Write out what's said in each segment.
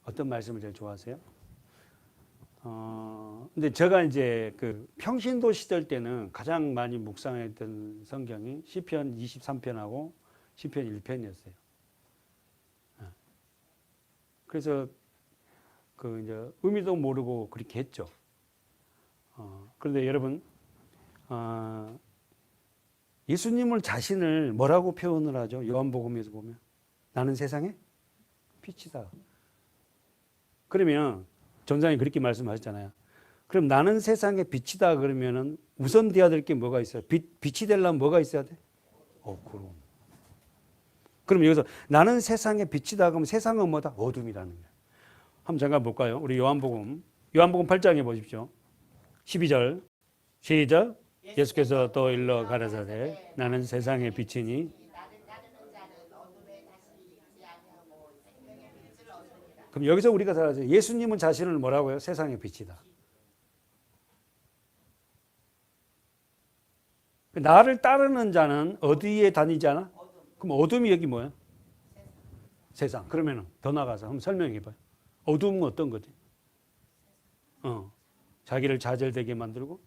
어떤 말씀을 제일 좋아하세요? 근데 제가 이제 그 평신도 시절 때는 가장 많이 묵상했던 성경이 시편 23편하고 시편 1편이었어요. 그래서 그 이제 의미도 모르고 그렇게 했죠. 그런데 여러분, 예수님을 자신을 뭐라고 표현을 하죠? 요한복음에서 보면 나는 세상의 빛이다. 그러면 전장이 그렇게 말씀하셨잖아요. 그럼 나는 세상의 빛이다 그러면은 우선 돼야 될 게 뭐가 있어요? 빛이 되려면 뭐가 있어야 돼? 그럼 여기서 나는 세상의 빛이다 그러면 세상은 뭐다? 어둠이라는 거예요. 한번 잠깐 볼까요? 우리 요한복음 8장에 보십시오. 12절 시작. 예수께서 또 일러 가라사대 나는 세상의 빛이니. 그럼 여기서 우리가 살아서 예수님은 자신을 뭐라고요? 세상의 빛이다. 나를 따르는 자는 어디에 다니지 않아? 그럼 어둠이 여기 뭐야? 세상. 그러면 더 나가서 한번 설명해 봐요. 어둠은 어떤 거지? 자기를 좌절되게 만들고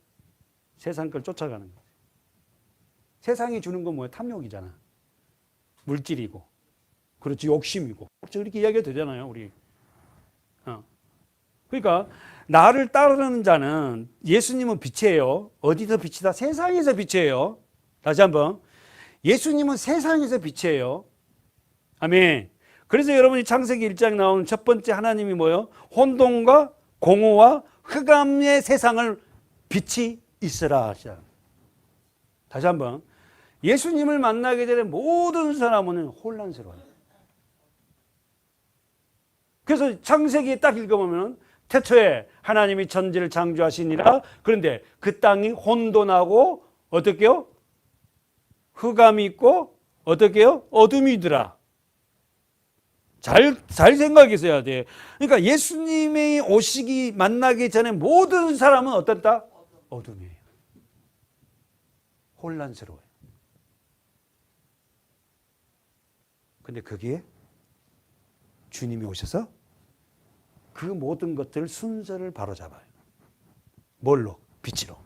세상 걸 쫓아가는 거지. 세상이 주는 건 뭐야? 탐욕이잖아. 물질이고. 그렇지, 욕심이고. 이렇게 이야기가 되잖아요, 우리. 그러니까 나를 따르는 자는 예수님은 빛이에요. 어디서 빛이다? 세상에서 빛이에요. 다시 한번. 예수님은 세상에서 빛이에요. 아멘. 그래서 여러분이 창세기 1장에 나오는 첫 번째 하나님이 뭐예요? 혼돈과 공허와 흑암의 세상을 빛이 있으라. 다시 한번. 예수님을 만나기 전에 모든 사람은 혼란스러워요. 그래서 창세기 딱 읽어보면 태초에 하나님이 천지를 창조하시니라. 그런데 그 땅이 혼돈하고 어떻게요? 흑암이 있고 어떻게요? 어둠이더라. 잘 생각해서야 돼. 그러니까 예수님이 오시기 만나기 전에 모든 사람은 어떻다? 어둠이에요. 혼란스러워요. 근데 그게 주님이 오셔서 그 모든 것들 순서를 바로잡아요. 뭘로? 빛으로.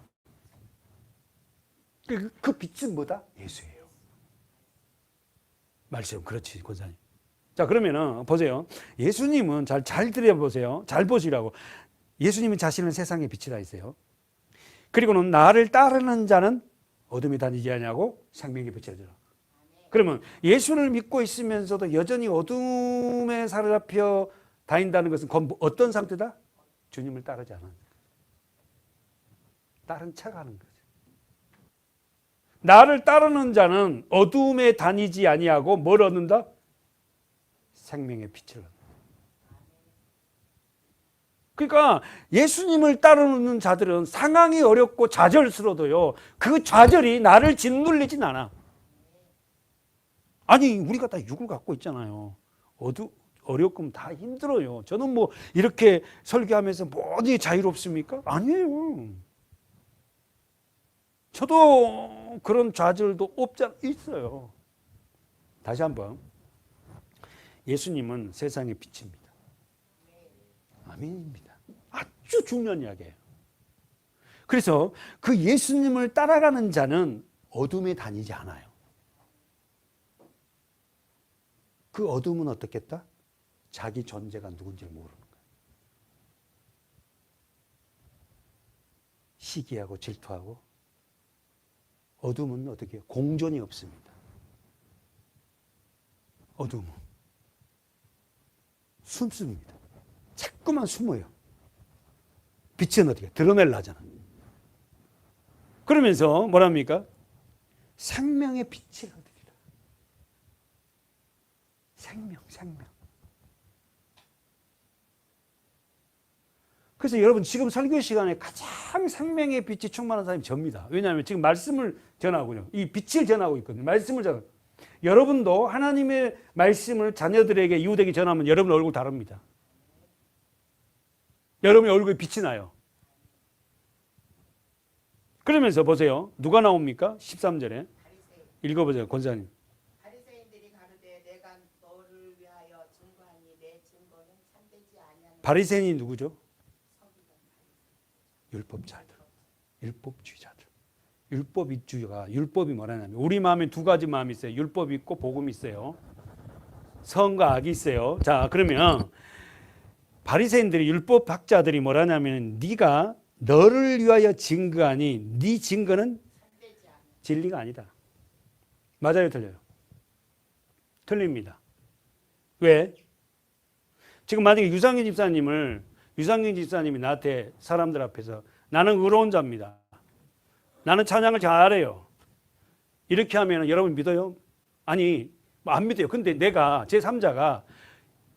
그 빛은 뭐다? 예수예요. 말씀 그렇지 권사님. 자 그러면은 보세요. 예수님은 잘 들여보세요. 잘 보시라고. 예수님은 자신은 세상의 빛이라 했어요. 그리고는 나를 따르는 자는 어둠에 다니지 아니하고 생명의 빛이라. 그러면 예수를 믿고 있으면서도 여전히 어둠에 사로잡혀 다닌다는 것은 어떤 상태다? 주님을 따르지 않아. 다른 척하는 거죠. 나를 따르는 자는 어둠에 다니지 아니하고 뭘 얻는다? 생명의 빛을 얻는다. 그러니까 예수님을 따르는 자들은 상황이 어렵고 좌절스러워도요. 그 좌절이 나를 짓눌리진 않아. 아니 우리가 다 육을 갖고 있잖아요. 어렵고 다 힘들어요. 저는 뭐 이렇게 설교하면서 뭐지 자유롭습니까? 아니에요. 저도 그런 좌절도 있어요. 다시 한번. 예수님은 세상의 빛입니다. 아멘입니다. 아주 중요한 이야기예요. 그래서 그 예수님을 따라가는 자는 어둠에 다니지 않아요. 그 어둠은 어떻겠다? 자기 존재가 누군지 모르는 거예요. 시기하고 질투하고 어둠은 어떻게 해요? 공존이 없습니다. 어둠은 숨습니다. 자꾸만 숨어요. 빛은 어떻게 드러내려 하잖아. 그러면서 뭐랍니까? 생명의 빛을 얻으리라. 생명. 그래서 여러분 지금 설교 시간에 가장 생명의 빛이 충만한 사람이 접니다. 왜냐하면 지금 말씀을 전하고요. 이 빛을 전하고 있거든요. 말씀을 전하고. 여러분도 하나님의 말씀을 자녀들에게 이웃에게 전하면 여러분 얼굴 다릅니다. 여러분의 얼굴에 빛이 나요. 그러면서 보세요. 누가 나옵니까? 13절에. 읽어보세요. 권사님. 바리새인들이 가로되 내가 너를 위하여 증거하니 내 증거는 참되지 바리새인이 누구죠? 율법자들, 율법주의자들. 율법주의가 율법이 뭐라냐면 우리 마음에 두 가지 마음이 있어요. 율법이 있고 복음이 있어요. 선과 악이 있어요. 자, 그러면 바리새인들이 율법학자들이 뭐라냐면 네가 너를 위하여 증거하니 네 증거는 진리가 아니다. 맞아요, 틀려요? 틀립니다. 왜? 지금 만약에 유상균 집사님이 나한테 사람들 앞에서 나는 의로운 자입니다. 나는 찬양을 잘해요. 이렇게 하면 여러분 믿어요? 아니, 안 믿어요. 근데 내가 제3자가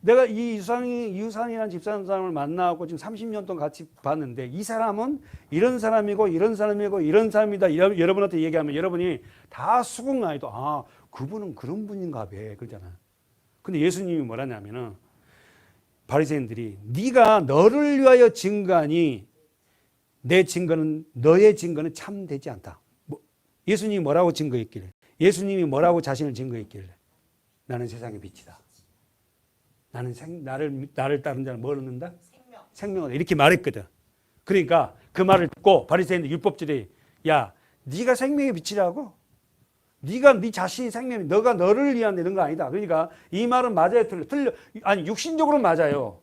내가 이 유상이라는 집사람을 만나고 지금 30년 동안 같이 봤는데 이 사람은 이런 사람이고 이런 사람이고 이런 사람이다. 여러분한테 얘기하면 여러분이 다 수긍나이도 아, 그분은 그런 분인가 봐. 그러잖아요. 근데 예수님이 뭐라냐면은 바리새인들이 네가 너를 위하여 증거하니 내 증거는 너의 증거는 참되지 않다. 예수님이 뭐라고 증거했길래? 예수님이 뭐라고 자신을 증거했길래? 나는 세상의 빛이다. 나는 나를 따른 자는 뭘 얻는다? 생명을 이렇게 말했거든. 그러니까 그 말을 듣고 바리새인들 율법주의들이 야, 네가 생명의 빛이라고? 네가 네 자신이 생명이 너가 너를 위한 이런 거 아니다. 그러니까 이 말은 맞아요, 틀려. 아니 육신적으로 맞아요.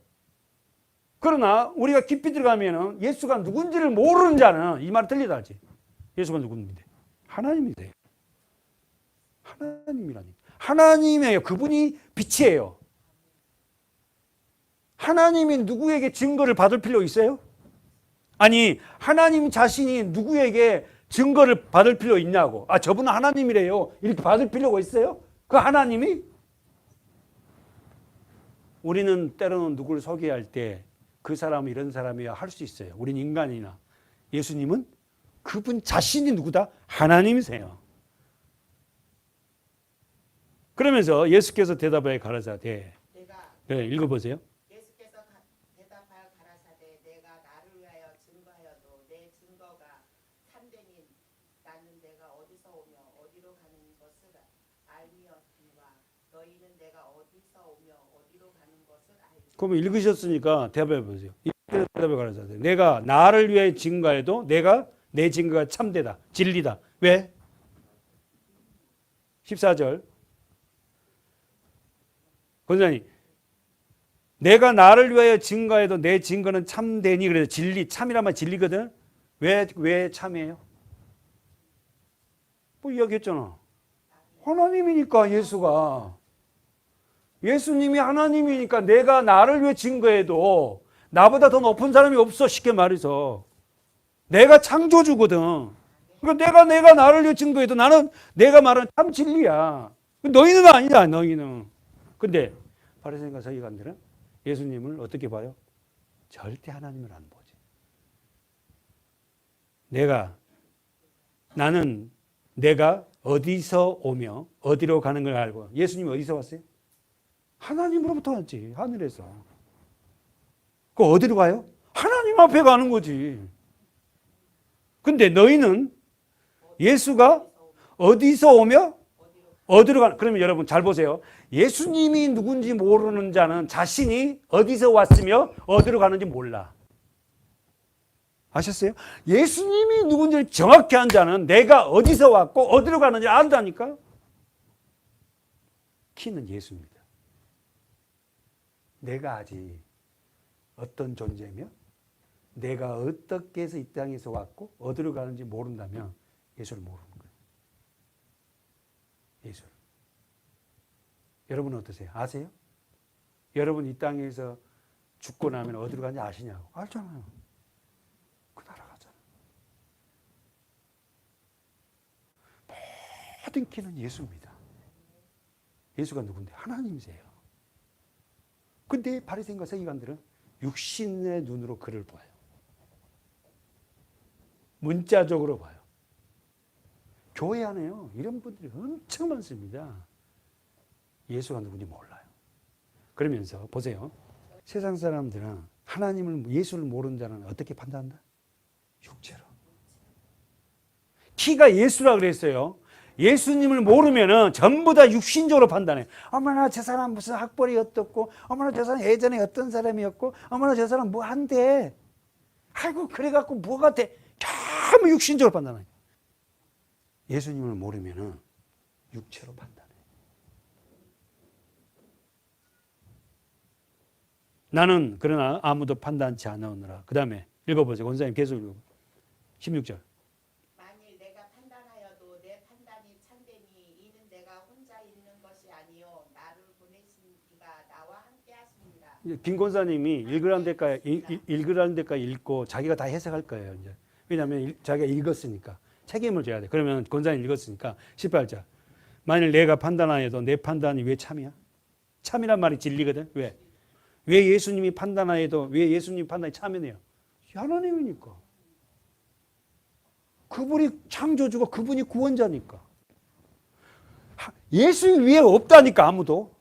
그러나 우리가 깊이 들어가면은 예수가 누군지를 모르는 자는 이 말이 틀리다 하지. 예수가 누군데? 하나님이세요. 하나님이라니. 하나님이에요. 그분이 빛이에요. 하나님이 누구에게 증거를 받을 필요 있어요? 아니, 하나님 자신이 누구에게 증거를 받을 필요 있냐고. 아, 저분은 하나님이래요. 이렇게 받을 필요가 있어요? 그 하나님이? 우리는 때로는 누구를 소개할 때 그 사람은 이런 사람이야 할 수 있어요. 우린 인간이나. 예수님은 그분 자신이 누구다? 하나님이세요. 그러면서 예수께서 대답하여 가라사대. 네, 읽어보세요. 예수께서 대답하여 가라사대 내가 나를 위하여 증거하여도 내 증거가 참되니 나는 내가 어디서 오며 어디로 가는 것을 알미었으니와 너희는 내가 어디서 오며 어디로 가는 것을 알지. 그러면 읽으셨으니까 대답해 보세요. 대답해 가라사대. 내가 나를 위해 증거해도 내 증거가 참되다. 진리다. 왜? 14절. 권사님, 내가 나를 위하여 증거해도 내 증거는 참되니 그래서 진리, 참이란 말 진리거든. 왜 참이에요? 뭐 이야기했잖아. 하나님이니까 예수가. 예수님이 하나님이니까 내가 나를 위해 증거해도 나보다 더 높은 사람이 없어. 쉽게 말해서. 내가 창조주거든. 그러니까 내가 나를 위해 증거해도 나는 내가 말하는 참 진리야. 너희는 아니다. 너희는. 근데 바리새인과 서기관들은 예수님을 어떻게 봐요? 절대 하나님을 안 보지. 나는 내가 어디서 오며 어디로 가는 걸 알고. 예수님이 어디서 왔어요? 하나님으로부터 왔지. 하늘에서. 그 어디로 가요? 하나님 앞에 가는 거지. 근데 너희는 예수가 어디서 오며 어디로 가는. 그러면 여러분 잘 보세요. 예수님이 누군지 모르는 자는 자신이 어디서 왔으며 어디로 가는지 몰라. 아셨어요? 예수님이 누군지를 정확히 한 자는 내가 어디서 왔고 어디로 가는지 안다니까. 키는 예수입니다. 내가 아직 어떤 존재며 내가 어떻게 해서 이 땅에서 왔고 어디로 가는지 모른다면 예수를 모르는 거예요. 예수를. 여러분은 어떠세요? 아세요? 여러분 이 땅에서 죽고 나면 어디로 가는지 아시냐고. 알잖아요. 그 나라 가잖아요. 모든 키는 예수입니다. 예수가 누군데? 하나님이세요. 근데 바리새인과 서기관들은 육신의 눈으로 그를 봐요. 문자적으로 봐요. 교회 안에요. 이런 분들이 엄청 많습니다. 예수가 누군지 몰라요. 그러면서 보세요. 세상 사람들은 하나님을, 예수를 모르는 자는 어떻게 판단한다? 육체로. 키가 예수라 그랬어요. 예수님을 모르면은 전부 다 육신적으로 판단해. 어머나 저 사람 무슨 학벌이 어떻고, 어머나 저 사람 예전에 어떤 사람이었고, 어머나 저 사람 뭐 한대. 아이고 그래갖고 뭐가 돼. 너무 육신적으로 판단해. 예수님을 모르면은 육체로 판단해. 나는 그러나 아무도 판단치 않으느라. 그 다음에 읽어보세요. 원사님 계속 읽어. 16절. 만일 내가 판단하여도 내 판단이 참되니 이는 내가 혼자 있는 것이 아니요 나를 보내신 이가 나와 함께 하십니다. 김 권사님이 읽으라는 데까지 읽고 자기가 다 해석할 거예요. 이제. 왜냐하면 자기가 읽었으니까 책임을 져야 돼. 그러면 권사님 읽었으니까 18절. 만일 내가 판단하여도 내 판단이 왜 참이야? 참이란 말이 진리거든. 왜? 왜 예수님이 판단하여도 왜 예수님 판단이 참이네요? 하나님이니까. 그분이 창조주고 그분이 구원자니까. 예수 위에 없다니까 아무도.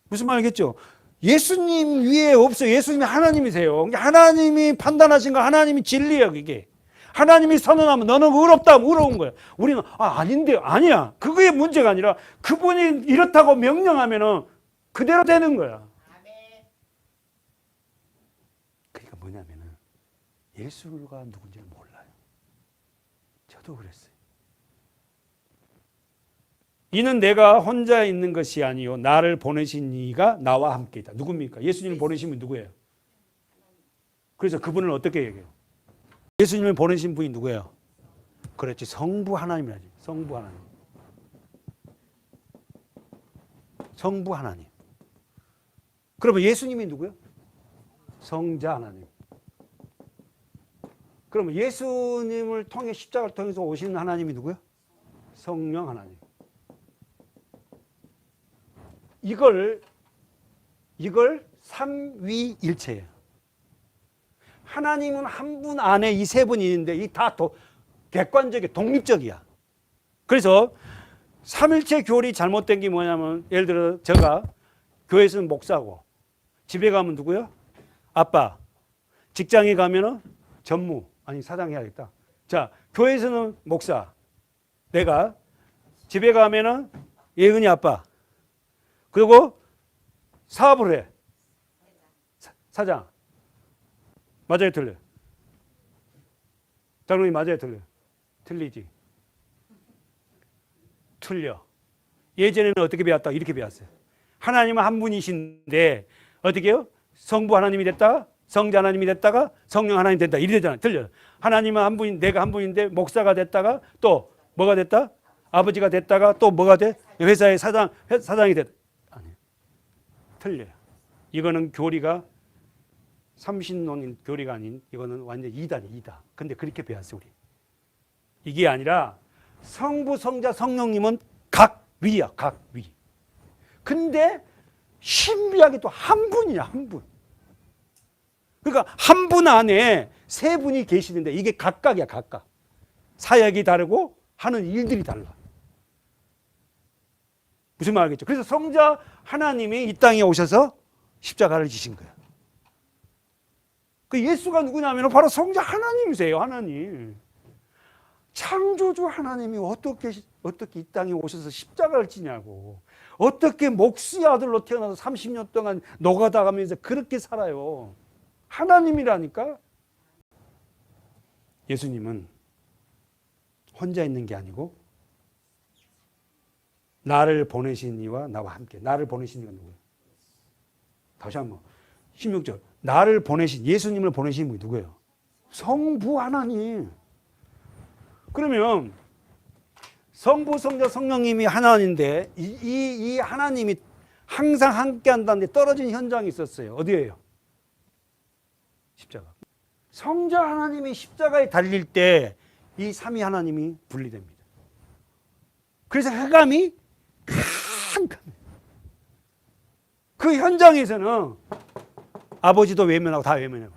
무슨 말이겠죠? 예수님 위에 없어요. 예수님이 하나님이세요. 하나님이 판단하신 거 하나님이 진리예요. 그게. 하나님이 선언하면 너는 의롭다 하면 의로운 거야. 우리는 아닌데 아니야. 그게 문제가 아니라 그분이 이렇다고 명령하면은 그대로 되는 거야. 아멘. 그러니까 뭐냐면은 예수가 누군지를 몰라요. 저도 그랬어요. 이는 내가 혼자 있는 것이 아니요 나를 보내신 이가 나와 함께 있다. 누굽니까? 예수님을 보내신 분이 누구예요? 그래서 그분을 어떻게 얘기해요? 예수님을 보내신 분이 누구예요? 그렇지, 성부 하나님이라지. 성부 하나님. 성부 하나님. 그러면 예수님이 누구예요? 성자 하나님. 그러면 예수님을 통해 십자가를 통해서 오시는 하나님이 누구예요? 성령 하나님. 이걸 삼위일체예요. 하나님은 한 분 안에 이 세 분이 있는데 이 다 객관적이야, 독립적이야. 그래서 삼일체 교리 잘못된 게 뭐냐면 예를 들어 제가 교회에서는 목사고 집에 가면 누구요? 아빠. 직장에 가면은 전무 아니 사장 해야겠다. 자, 교회에서는 목사. 내가 집에 가면은 예은이 아빠. 그리고 사업을 해. 사장. 맞아요, 틀려요? 장로님 맞아요, 틀려요? 틀리지. 틀려. 예전에는 어떻게 배웠다? 이렇게 배웠어요. 하나님은 한 분이신데 어떻게 해요? 성부 하나님이 됐다가 성자 하나님이 됐다가 성령 하나님이 된다. 이래 되잖아요. 틀려요. 하나님은 한 분인, 내가 한 분인데 목사가 됐다가 또 뭐가 됐다? 아버지가 됐다가 또 뭐가 돼? 회사의 사장이 됐다. 아니에요. 틀려요. 이거는 교리가 삼신론인 교리가 아닌 이거는 완전 이단이다. 근데 그렇게 배웠어요, 우리. 이게 아니라 성부, 성자, 성령님은 각 위야, 각 위. 근데 신비하게 또 한 분이야, 한 분. 그러니까 한 분 안에 세 분이 계시는데 이게 각각이야, 각각. 사역이 다르고 하는 일들이 달라. 무슨 말 알겠죠? 그래서 성자 하나님이 이 땅에 오셔서 십자가를 지신 거야. 그 예수가 누구냐면 바로 성자 하나님이세요, 하나님. 창조주 하나님이 어떻게 이 땅에 오셔서 십자가를 지냐고. 어떻게 목수의 아들로 태어나서 30년 동안 노가다 가면서 그렇게 살아요. 하나님이라니까. 예수님은 혼자 있는 게 아니고 나를 보내신 이와 나와 함께. 나를 보내신 이가 누구예요? 다시 한번 16절. 나를 보내신, 예수님을 보내신 분이 누구예요? 성부 하나님. 그러면 성부, 성자, 성령님이 하나님인데 이 하나님이 항상 함께 한다는데 떨어진 현장이 있었어요. 어디예요? 십자가. 성자 하나님이 십자가에 달릴 때 이 삼위 하나님이 분리됩니다. 그래서 흑암이 캄캄해요. 그 현장에서는 아버지도 외면하고 다 외면해요.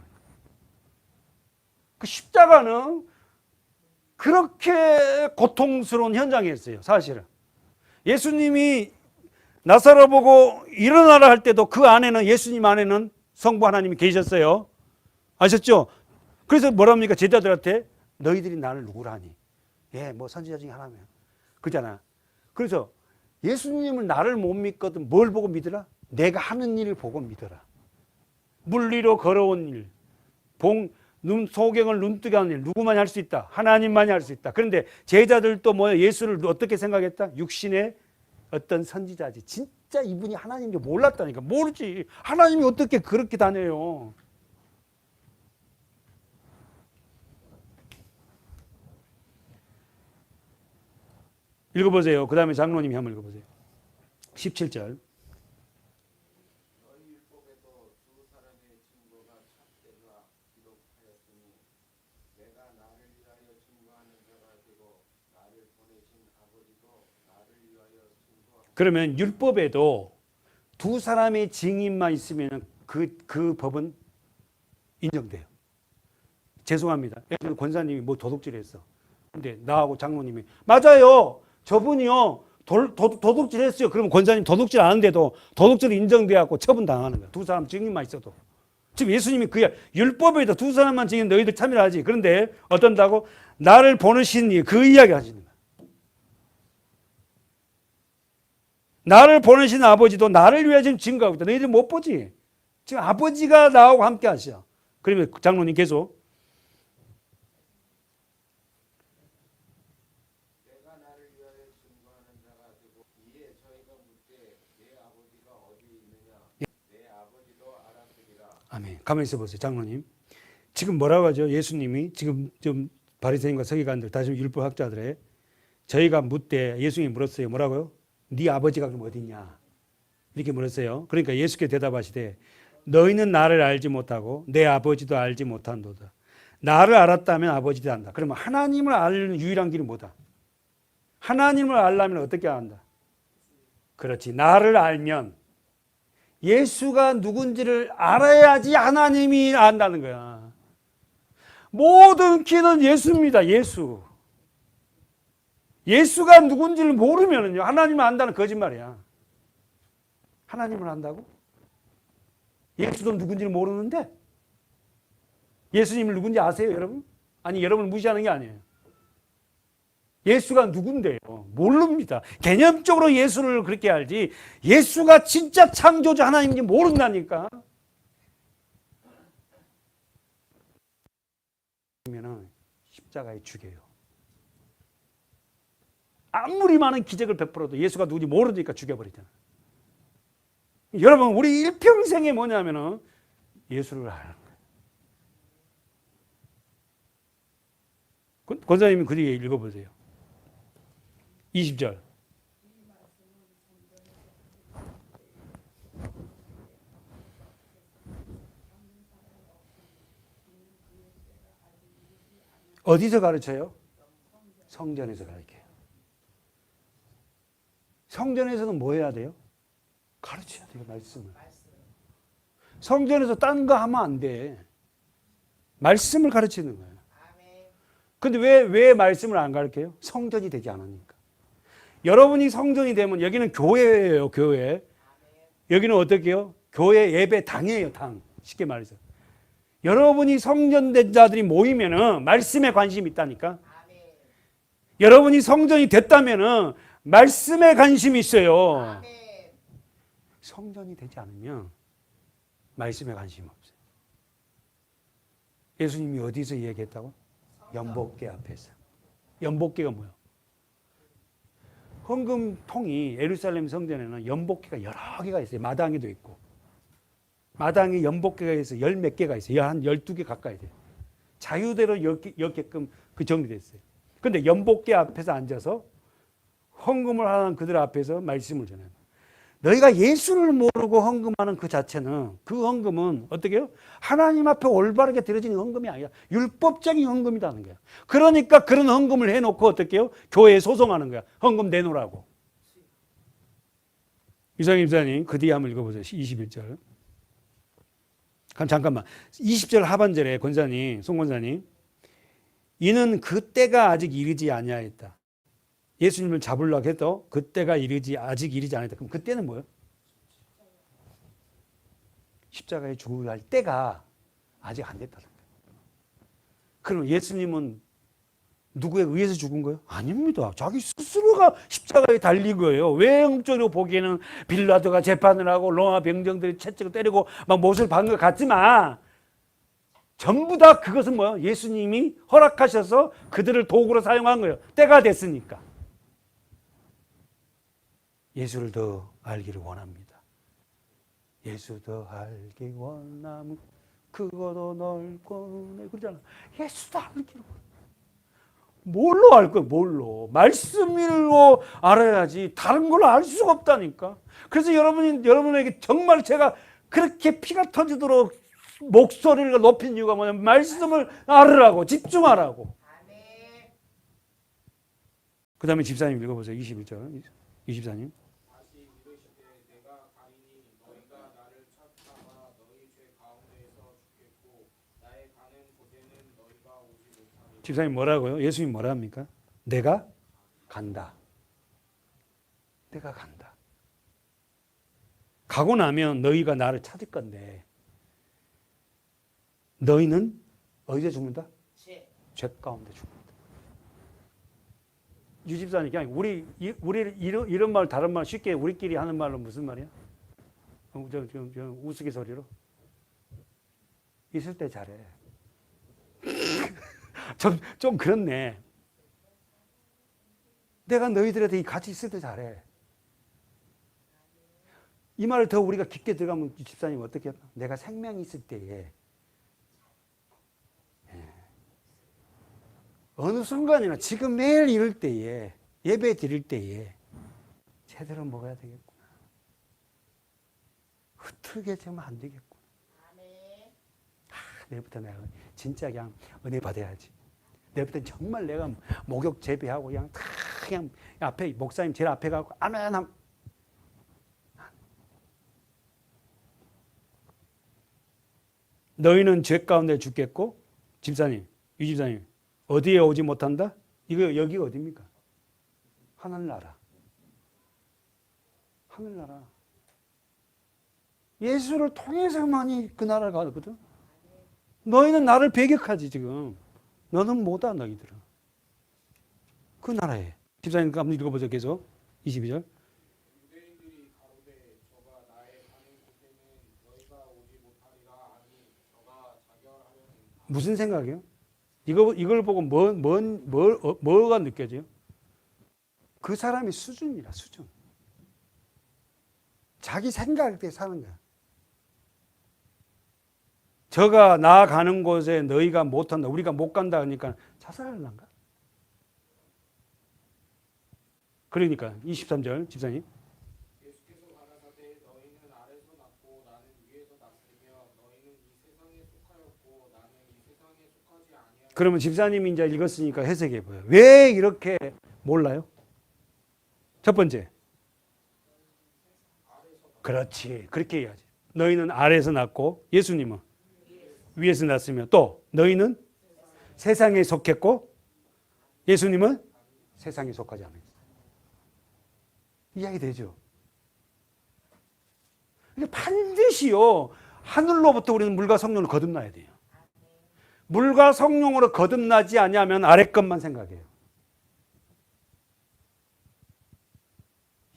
그 십자가는 그렇게 고통스러운 현장이었어요, 사실은. 예수님이 나사로 보고 일어나라 할 때도 그 안에는, 예수님 안에는 성부 하나님이 계셨어요. 아셨죠? 그래서 뭐랍니까? 제자들한테 너희들이 나를 누구라 하니? 예, 뭐 선지자 중에 하나면. 그잖아. 그래서 예수님을 나를 못 믿거든 뭘 보고 믿으라? 내가 하는 일을 보고 믿어라. 물 위로 걸어온 일, 소경을 눈뜨게 하는 일 누구만이 할 수 있다? 하나님만이 할 수 있다. 그런데 제자들도 뭐 예수를 어떻게 생각했다? 육신의 어떤 선지자지. 진짜 이분이 하나님인지 몰랐다니까. 모르지. 하나님이 어떻게 그렇게 다녀요. 읽어보세요. 그 다음에 장로님이 한번 읽어보세요. 17절. 너희 율법에도 두 사람의 증거가 잣대가 기록하였으니 내가 나를 위하여 증거하는 자가 되고 나를 보내신 아버지도 나를 위하여 증거하는. 그러면 율법에도 두 사람의 증인만 있으면 그 법은 인정돼요. 죄송합니다. 권사님이 뭐 도둑질했어. 근데 나하고 장로님이 맞아요. 저분이요 도둑질했어요. 그러면 권사님 도둑질 안 하는데도 도둑질이 인정돼갖고 처분당하는 거야. 두 사람 증인만 있어도. 지금 예수님이 그야 율법에도 두 사람만 증인 너희들 참여하지. 그런데 어떤다고? 나를 보내신 그 이야기 하시는 거야. 나를 보내신 아버지도 나를 위해 지금 증거하고 있다. 너희들 못 보지. 지금 아버지가 나하고 함께 하셔. 그러면 장로님 계속. 내가 나를 위하여 증거하는 자가 되고 이에 저희가 묻되 내 아버지가 어디 있느냐 내 아버지도 알았으리라. 아멘. 가만히 있어 보세요, 장로님. 지금 뭐라고 하죠? 예수님이 지금 좀 바리새인과 서기관들, 다시 율법학자들의 저희가 묻되 예수님이 물었어요. 뭐라고요? 네 아버지가 그럼 어디 있냐? 이렇게 물었어요. 그러니까 예수께 대답하시되 너희는 나를 알지 못하고 내 아버지도 알지 못한도다. 나를 알았다면 아버지도 안다. 그러면 하나님을 아는 유일한 길이 뭐다? 하나님을 알려면 어떻게 안다? 그렇지. 나를 알면 예수가 누군지를 알아야지 하나님이 안다는 거야. 모든 길은 예수입니다. 예수. 예수가 누군지를 모르면요 하나님을 안다는 거짓말이야. 하나님을 안다고? 예수도 누군지를 모르는데 예수님을 누군지 아세요, 여러분? 아니, 여러분을 무시하는 게 아니에요. 예수가 누군데요? 모릅니다. 개념적으로 예수를 그렇게 알지 예수가 진짜 창조자 하나님인지 모른다니까. 그러면 십자가에 죽여요. 아무리 많은 기적을 베풀어도 예수가 누군지 모르니까 죽여버리잖아. 여러분, 우리 일평생에 뭐냐면은 예수를 아는 거예요. 권사님이 그 뒤에 읽어보세요. 20절. 어디서 가르쳐요? 성전에서 가르쳐요. 성전에서는 뭐 해야 돼요? 가르쳐야 돼요, 말씀을. 성전에서 딴 거 하면 안 돼. 말씀을 가르치는 거예요. 근데 왜 말씀을 안 가르쳐요? 성전이 되지 않으니까. 여러분이 성전이 되면 여기는 교회예요, 교회. 여기는 어떻게 해요? 교회 예배 당이에요, 당. 쉽게 말해서. 여러분이 성전된 자들이 모이면은 말씀에 관심이 있다니까. 여러분이 성전이 됐다면은 말씀에 관심이 있어요. 성전이 되지 않으면 말씀에 관심이 없어요. 예수님이 어디서 얘기했다고? 연복궤 앞에서. 연복궤가 뭐야? 헌금통이 예루살렘 성전에는 연복궤가 여러 개가 있어요. 마당에도 있고. 마당에 연복궤가 있어서 열 몇 개가 있어요. 한 12개 가까이 돼요. 자유대로 엮게끔 그 정리됐어요. 근데 연복궤 앞에서 앉아서 헌금을 하는 그들 앞에서 말씀을 전해요. 너희가 예수를 모르고 헌금하는 그 자체는 그 헌금은 어떻게 해요? 하나님 앞에 올바르게 드려지는 헌금이 아니라 율법적인 헌금이라는 거야. 그러니까 그런 헌금을 해놓고 어떻게 해요? 교회에 소송하는 거야. 헌금 내놓으라고. 이상희 집사님 그 뒤에 한번 읽어보세요. 21절. 그럼 잠깐만. 20절 하반절에 권사님, 송 권사님. 이는 그때가 아직 이르지 아니하였다. 예수님을 잡으려고 해도 그때가 아직 이르지 않았다. 그럼 그때는 뭐예요? 십자가에 죽어야 할 때가 아직 안 됐다는 거예요. 그럼 예수님은 누구에 의해서 죽은 거예요? 아닙니다. 자기 스스로가 십자가에 달린 거예요. 외형적으로 보기에는 빌라도가 재판을 하고 로마 병정들이 채찍을 때리고 막 못을 박은 것 같지만 전부 다 그것은 뭐예요? 예수님이 허락하셔서 그들을 도구로 사용한 거예요. 때가 됐으니까. 예수를 더 알기를 원합니다. 예수 더 알기 원하면 그거도 넓고 그러잖아. 예수 더 알기를 원합니다. 뭘로 알 거야? 뭘로? 말씀으로 알아야지 다른 걸로 알 수가 없다니까. 그래서 여러분에게 정말 제가 그렇게 피가 터지도록 목소리를 높인 이유가 뭐냐면 말씀을 알으라고, 집중하라고. 아멘. 그 다음에 집사님 읽어보세요. 21절. 24님. 다시 이르시되 내가 가리니 너희가 나를 찾다가 너희 죄 가운데에서 죽겠고 나의 가는 곳에는 너희가 오지 못하리라. 집사님 뭐라고요? 예수님 뭐라 합니까? 내가 간다. 내가 간다. 가고 나면 너희가 나를 찾을 건데 너희는 어디서 죽는다? 죄 가운데 죽는다. 유 집사님 그냥 우리 이런 말 다른 말 쉽게 우리끼리 하는 말로 무슨 말이야? 저 우스갯소리로 있을 때 잘해. 좀 그렇네. 내가 너희들한테 같이 있을 때 잘해. 이 말을 더 우리가 깊게 들어가면 집사님 어떻게 할까? 내가 생명이 있을 때에 어느 순간이나 지금 매일 이럴 때에 예배 드릴 때에 제대로 먹어야 되겠구나. 흐트게 되면 안 되겠구나. 아멘. 내일부터 내가 진짜 그냥 은혜 받아야지. 내일부터 정말 내가 목욕 재배하고 그냥 앞에 목사님 제일 앞에 가고 아멘. 너희는 죄 가운데 죽겠고 집사님, 유 집사님 어디에 오지 못한다? 이거 여기가 어디입니까? 하늘나라. 하늘나라. 예수를 통해서만이 그 나라를 가거든. 너희는 나를 배격하지 지금. 너는 못하 너희들은. 그 나라에. 집사님 한번 읽어보죠. 계속. 22절. 유대인들이 가로되 저가 나의 가는 곳에는 너희가 오지 못하리라 하니 저가 자결하려는 무슨 생각이요? 이걸 보고 뭐가 느껴져요? 그 사람의 수준이라 수준. 자기 생각할 때 사는 거야. 저가 나아가는 곳에 너희가 못한다. 우리가 못 간다 하니까 자살하려는가? 그러니까 23절 집사님. 예수께서 가라사대 너희는 아래서 났고 나는 위에서 났으며 너희는 이 세상에 속하였고 나는 이 세상에 속하지 아니하였으니 그러면 집사님이 이제 읽었으니까 해석해 보여요. 왜 이렇게 몰라요? 첫 번째. 그렇지. 그렇게 해야지. 너희는 아래에서 났고 예수님은 위에서 났으며 또 너희는 세상에 속했고 예수님은 세상에 속하지 않아요. 이야기 되죠? 반드시요 하늘로부터 우리는 물과 성령을 거듭나야 돼요. 물과 성령으로 거듭나지 않으면 아래 것만 생각해요.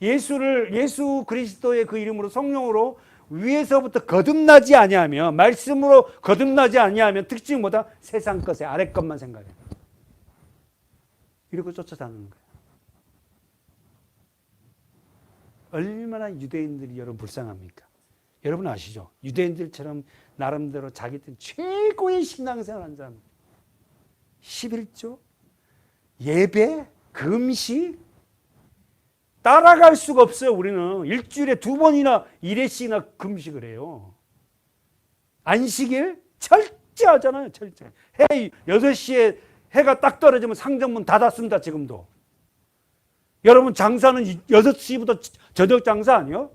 예수 그리스도의 그 이름으로 성령으로 위에서부터 거듭나지 아니하면 말씀으로 거듭나지 아니하면 특징이 뭐다? 세상 것에 아래 것만 생각해요. 이러고 쫓아다니는 거예요. 얼마나 유대인들이 여러분 불쌍합니까? 여러분 아시죠? 유대인들처럼 나름대로 자기들 최고의 신앙생활 한 사람 11조 예배 금식 따라갈 수가 없어요. 우리는 일주일에 2번이나 1회씩이나 금식을 해요. 안식일 철저하잖아요. 철저해. 6시에 해가 딱 떨어지면 상점문 닫았습니다. 지금도. 여러분 장사는 6시부터 저녁 장사 아니요?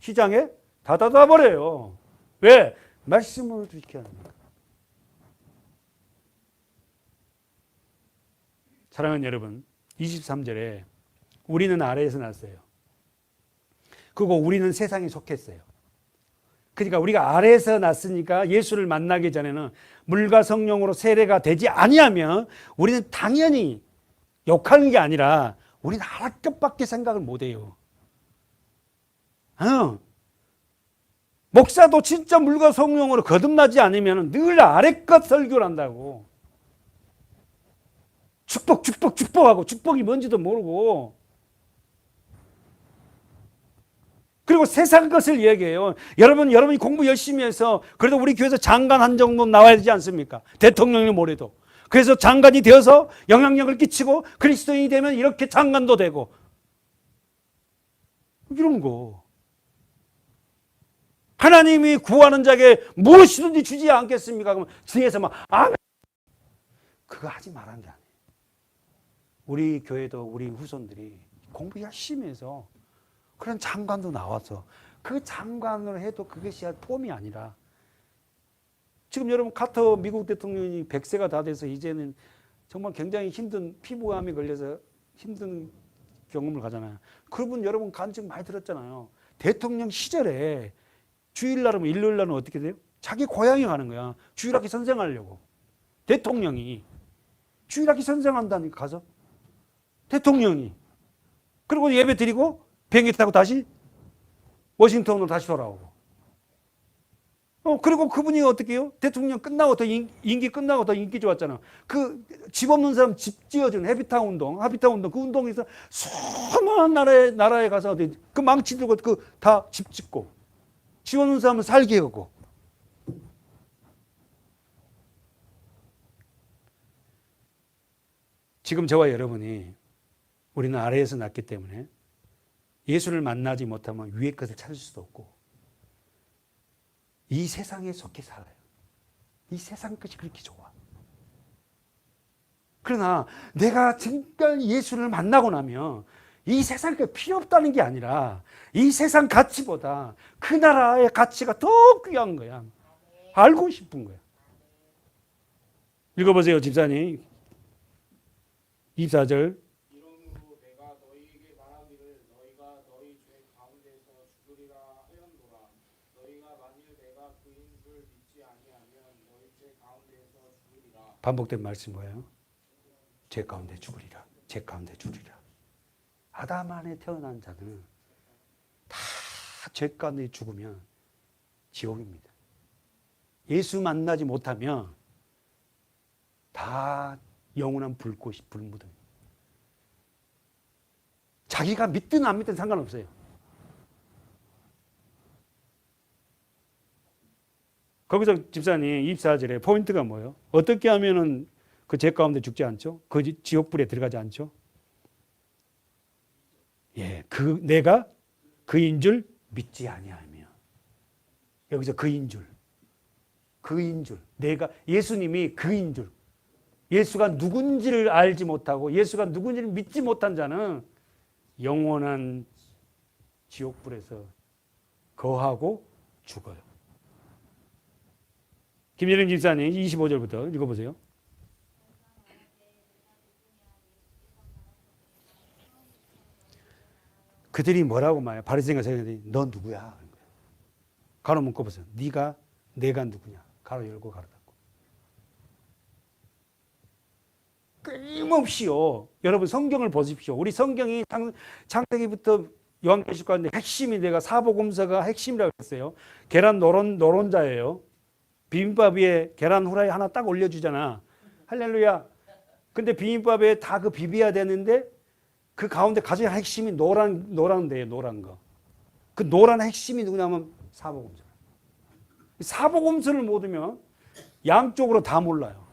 시장에 다 닫아버려요. 왜? 말씀을 지켜야 합니다. 사랑하는 여러분 23절에 우리는 아래에서 났어요. 그리고 우리는 세상에 속했어요. 그러니까 우리가 아래에서 났으니까 예수를 만나기 전에는 물과 성령으로 세례가 되지 아니하면 우리는 당연히 욕하는 게 아니라 우리는 하나님밖에 생각을 못해요. 목사도 진짜 물과 성령으로 거듭나지 않으면 늘 아래껏 설교를 한다고. 축복하고 축복이 뭔지도 모르고. 그리고 세상 것을 얘기해요. 여러분이 공부 열심히 해서 그래도 우리 교회에서 장관 한 정도 나와야 되지 않습니까? 대통령이 뭐래도. 그래서 장관이 되어서 영향력을 끼치고 그리스도인이 되면 이렇게 장관도 되고. 이런 거. 하나님이 구하는 자에게 무엇이든지 주지 않겠습니까? 그러면 뒤에서 막 그거 하지 말라는 게 아니에요. 우리 교회도 우리 후손들이 공부 열심히 해서 그런 장관도 나와서 그 장관을 해도 그것이 폼이 아니라 지금 여러분 카터 미국 대통령이 100세가 다 돼서 이제는 정말 굉장히 힘든 피부암이 걸려서 힘든 경험을 가잖아요. 그분 여러분 간증 많이 들었잖아요. 대통령 시절에 주일날은 일요일날은 어떻게 돼요? 자기 고향에 가는 거야. 주일학기 선생하려고. 대통령이 주일학기 선생한다니까 가서 대통령이. 그리고 예배 드리고 비행기 타고 다시 워싱턴으로 다시 돌아오고. 그리고 그분이 어떻게 해요? 대통령 끝나고 더 임기 끝나고 더 인기 좋았잖아. 그 집 없는 사람 집 지어준 하비타 운동 그 운동에서 수많은 나라에 가서 그 망치 들고 그 다 집 짓고 집 없는 사람은 살게 하고. 지금 저와 여러분이 우리는 아래에서 났기 때문에 예수를 만나지 못하면 위의 것을 찾을 수도 없고 이 세상에 속해 살아요. 이 세상 것이 그렇게 좋아. 그러나 내가 정말 예수를 만나고 나면 이 세상 것 필요 없다는 게 아니라 이 세상 가치보다 그 나라의 가치가 더 귀한 거야. 알고 싶은 거야. 읽어보세요, 집사님. 24절. 이러므로 내가 너희에게 말하기를 너희가 너희 죄 가운데서 죽으리라 하였노라. 너희가 만일 내가 그인 줄 믿지 아니하면 너희 죄 가운데서 죽으리라. 반복된 말씀 뭐예요? 죄 가운데 죽으리라. 죄 가운데 죽으리라. 아담 안에 태어난 자는 다 죄 가운데 죽으면 지옥입니다. 예수 만나지 못하면 다 영원한 불꽃이 불무등. 자기가 믿든 안 믿든 상관없어요. 거기서 집사님 24절에 포인트가 뭐예요? 어떻게 하면은 그 죄 가운데 죽지 않죠? 그 지옥불에 들어가지 않죠? 예, 내가 그인 줄 믿지 아니하며. 여기서 그인 줄. 내가 예수님이 그인 줄. 예수가 누군지를 알지 못하고 예수가 누군지를 믿지 못한 자는 영원한 지옥불에서 거하고 죽어요. 김예령 집사님 25절부터 읽어보세요. 그들이 뭐라고 말해요? 바리새인과 세리들이 너 누구야? 가로 묶어보세요. 내가 누구냐? 가로 열고 가로 닫고. 끊임없이요. 여러분 성경을 보십시오. 우리 성경이 창세기부터 요한계시록까지 핵심이 내가 사복음서가 핵심이라고 했어요. 계란 노른자예요. 비빔밥 위에 계란 후라이 하나 딱 올려주잖아. 할렐루야. 근데 비빔밥에 다 그 비벼야 되는데 그 가운데 가장 핵심이 노란데요. 노란 거. 그 노란 핵심이 누구냐면 사복음서. 사복음서를 못 들으면 양쪽으로 다 몰라요.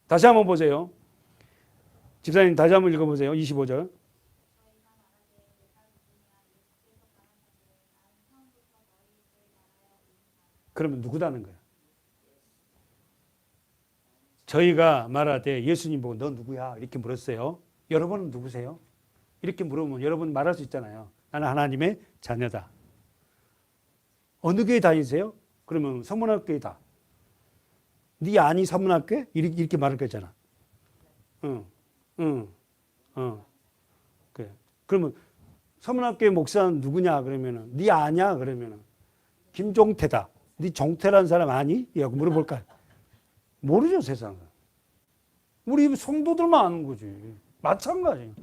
다시 한번 보세요. 집사님 다시 한번 읽어보세요. 25절. 그러면 누구다는 거야? 저희가 말하되 예수님 보고 너 누구야? 이렇게 물었어요. 여러분은 누구세요? 이렇게 물으면 여러분 말할 수 있잖아요. 나는 하나님의 자녀다. 어느 교회 다니세요? 그러면 서문학교다. 네 아니 서문학교? 이렇게 말할 거잖아. 그래. 그러면 서문학교의 목사는 누구냐? 그러면은 네 아냐? 그러면은 김종태다. 네 종태라는 사람 아니? 라고 물어볼까? 모르죠, 세상은. 우리 성도들만 아는 거지. 마찬가지예요.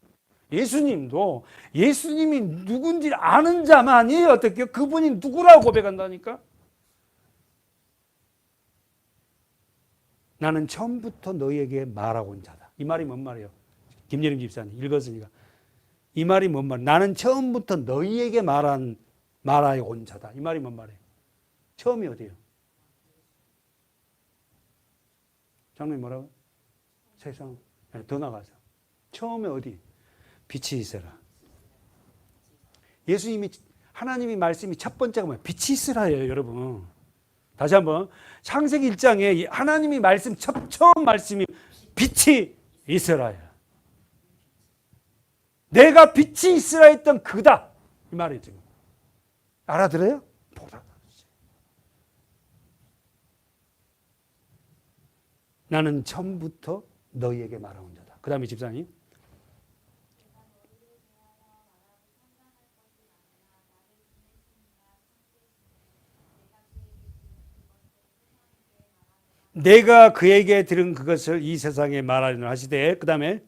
예수님도 예수님이 누군지 아는 자만이 어떻게 그분이 누구라고 고백한다니까? 나는 처음부터 너희에게 말하고 온 자다. 이 말이 뭔 말이에요? 김예림 집사님 읽었으니까. 이 말이 뭔 말이에요? 나는 처음부터 너희에게 말하여 온 자다. 이 말이 뭔 말이에요? 처음이 어디예요? 장로님 뭐라고? 세상. 네, 더 나가서. 처음에 어디? 빛이 있어라. 예수님이 하나님이 말씀이 첫 번째가 뭐예요? 빛이 있으라예요, 여러분. 다시 한번 창세기 1장에 하나님이 말씀 처음 말씀이 빛이 있으라예요. 내가 빛이 있으라 했던 그다. 이 말이에요, 지금. 알아들어요? 나는 처음부터 너희에게 말하온 자다. 그 다음에 집사님. 내가 그에게 들은 그것을 이 세상에 말하려는 하시되, 그 다음에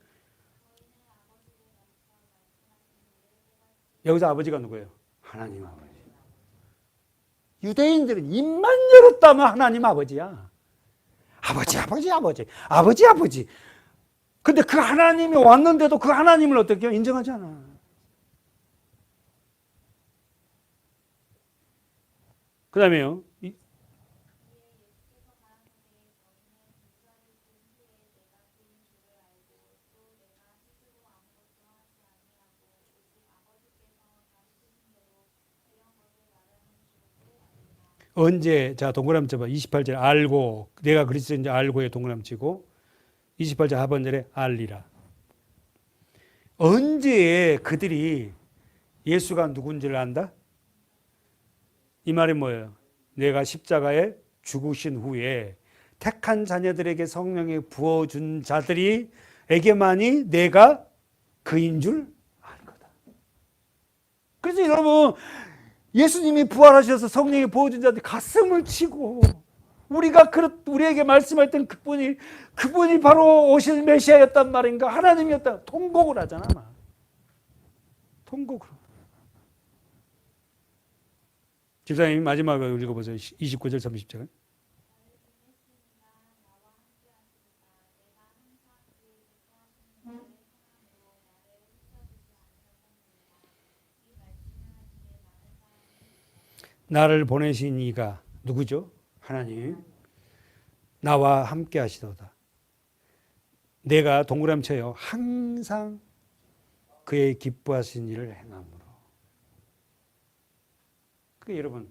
여기서 아버지가 누구예요? 하나님 아버지. 유대인들은 입만 열었다면 하나님 아버지야. 아버지. 근데 그 하나님이 왔는데도 그 하나님을 어떻게 해요? 인정하지 않아. 그 다음에요. 언제, 자, 동그라미 쳐봐. 28절 알고, 내가 그리스도인지 알고에 동그라미 치고, 28절 하반절에 알리라. 언제 그들이 예수가 누군지를 안다? 이 말이 뭐예요? 내가 십자가에 죽으신 후에 택한 자녀들에게 성령이 부어준 자들이에게만이 내가 그인 줄 알 거다. 그래서 여러분, 예수님이 부활하셔서 성령이 부어준 자들 가슴을 치고 우리에게 말씀할 땐 그분이 바로 오실 메시아였단 말인가? 하나님이었다. 통곡을 하잖아. 막. 통곡을. 집사님 마지막으로 읽어보세요. 29절 30절. 나를 보내신 이가 누구죠? 하나님. 나와 함께 하시도다. 내가 동그라미 쳐요. 항상 그의 기뻐하신 일을 행함으로. 그 여러분,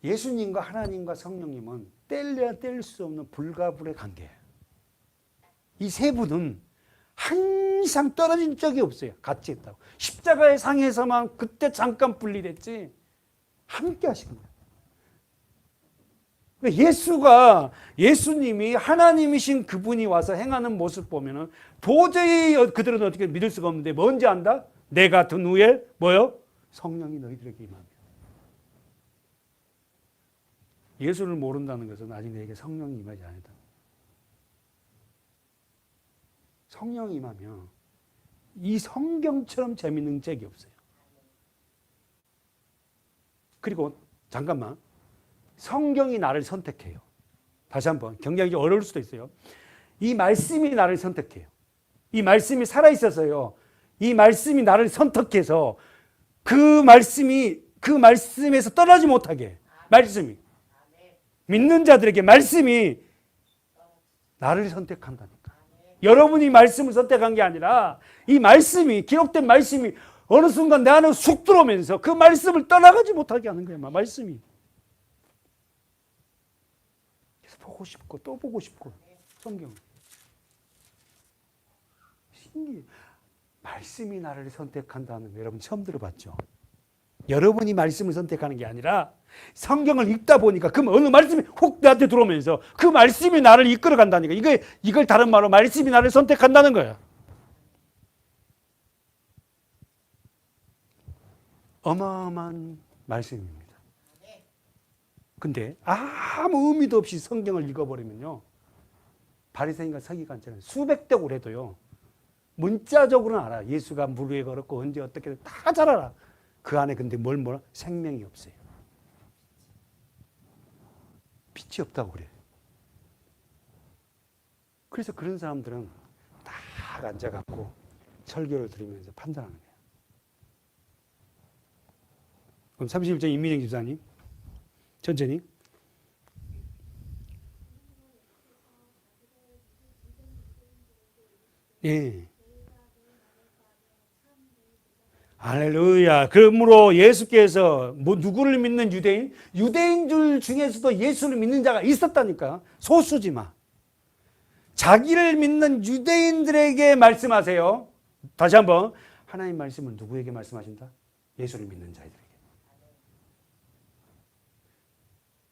예수님과 하나님과 성령님은 뗄래야 뗄 수 없는 불가분의 관계예요. 이 세 분은 항상 떨어진 적이 없어요. 같이 했다고. 십자가의 상에서만 그때 잠깐 분리됐지 함께 하신 거예요. 예수님이 하나님이신 그분이 와서 행하는 모습 보면은 도저히 그들은 어떻게 믿을 수가 없는데 뭔지 안다? 내가 든 후에 뭐요? 성령이 너희들에게 임하며. 예수를 모른다는 것은 아직 내게 성령이 임하지 않았다. 성령이 임하면 이 성경처럼 재밌는 책이 없어요. 그리고 잠깐만, 성경이 나를 선택해요. 다시 한번, 굉장히 어려울 수도 있어요. 이 말씀이 나를 선택해요. 이 말씀이 살아있어서요. 이 말씀이 나를 선택해서 그 말씀에서 떠나지 못하게. 말씀이. 믿는 자들에게 말씀이 나를 선택한다니까. 여러분이 말씀을 선택한 게 아니라 이 말씀이, 기록된 말씀이 어느 순간 내 안에 쑥 들어오면서 그 말씀을 떠나가지 못하게 하는 거야. 말씀이. 그래서 보고 싶고 또 보고 싶고 성경. 신기해. 말씀이 나를 선택한다는 거 여러분 처음 들어봤죠? 여러분이 말씀을 선택하는 게 아니라 성경을 읽다 보니까 그 어느 말씀이 훅 나한테 들어오면서 그 말씀이 나를 이끌어 간다니까. 이걸 다른 말로 말씀이 나를 선택한다는 거야. 어마어마한 말씀입니다. 근데 아무 의미도 없이 성경을 읽어버리면요. 바리새인과 서기관처럼 수백 대 오래도요. 문자적으로는 알아. 예수가 물 위에 걸었고 언제 어떻게 다 잘 알아. 그 안에 근데 뭘 생명이 없어요. 빛이 없다고 그래. 그래서 그런 사람들은 딱 앉아갖고 설교를 들으면서 판단하는 거예요. 그럼 31절 임민영 집사님 천천히. 예. 할렐루야. 그러므로 예수께서 누구를 믿는 유대인? 유대인들 중에서도 예수를 믿는 자가 있었다니까. 소수지만. 자기를 믿는 유대인들에게 말씀하세요. 다시 한번. 하나님 말씀은 누구에게 말씀하신다? 예수를 믿는 자들에게.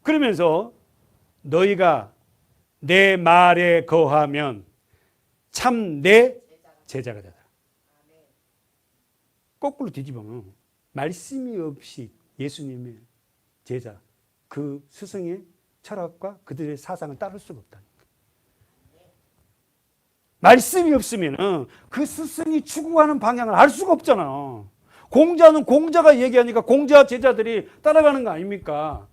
그러면서 너희가 내 말에 거하면 참 내 제자가 되다. 거꾸로 뒤집으면 말씀이 없이 예수님의 제자, 그 스승의 철학과 그들의 사상을 따를 수가 없다. 말씀이 없으면 그 스승이 추구하는 방향을 알 수가 없잖아. 공자는 공자가 얘기하니까 공자 제자들이 따라가는 거 아닙니까?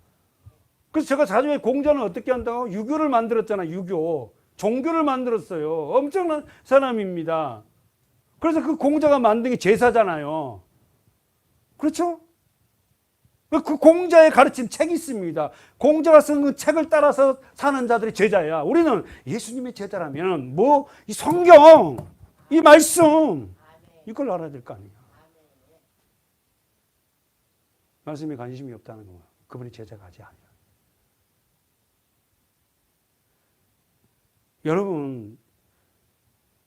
그래서 제가 자주 공자는 어떻게 한다고? 유교를 만들었잖아. 유교. 종교를 만들었어요. 엄청난 사람입니다. 그래서 그 공자가 만든 게 제사잖아요. 그렇죠? 그 공자의 가르침 책이 있습니다. 공자가 쓴 그 책을 따라서 사는 자들이 제자야. 우리는 예수님의 제자라면 이 성경, 이 말씀 이걸 알아야 될 거 아니에요. 말씀에 관심이 없다는 거. 그분이 제자가 아직 아니야.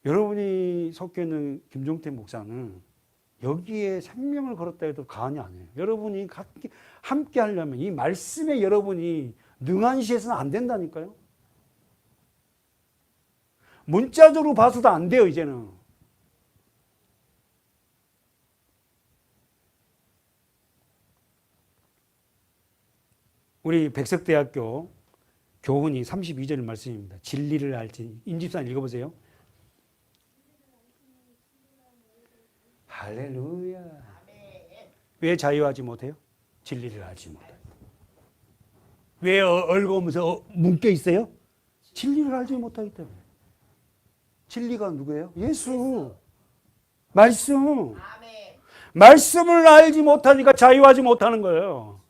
여러분이 속해 있는 김종태 목사는 여기에 생명을 걸었다 해도 과언이 아니에요. 여러분이 함께 하려면 이 말씀에 여러분이 능한시해서는 안 된다니까요. 문자적으로 봐서도 안 돼요, 이제는. 우리 백석대학교 교훈이 32절 말씀입니다. 진리를 알지. 임집사님 읽어보세요. 할렐루야. 왜 자유하지 못해요? 진리를 알지 못해요. 왜 얽으면서 묶여 있어요? 진리를 알지 못하기 때문에. 진리가 누구예요? 예수. 말씀. 말씀을 알지 못하니까 자유하지 못하는 거예요.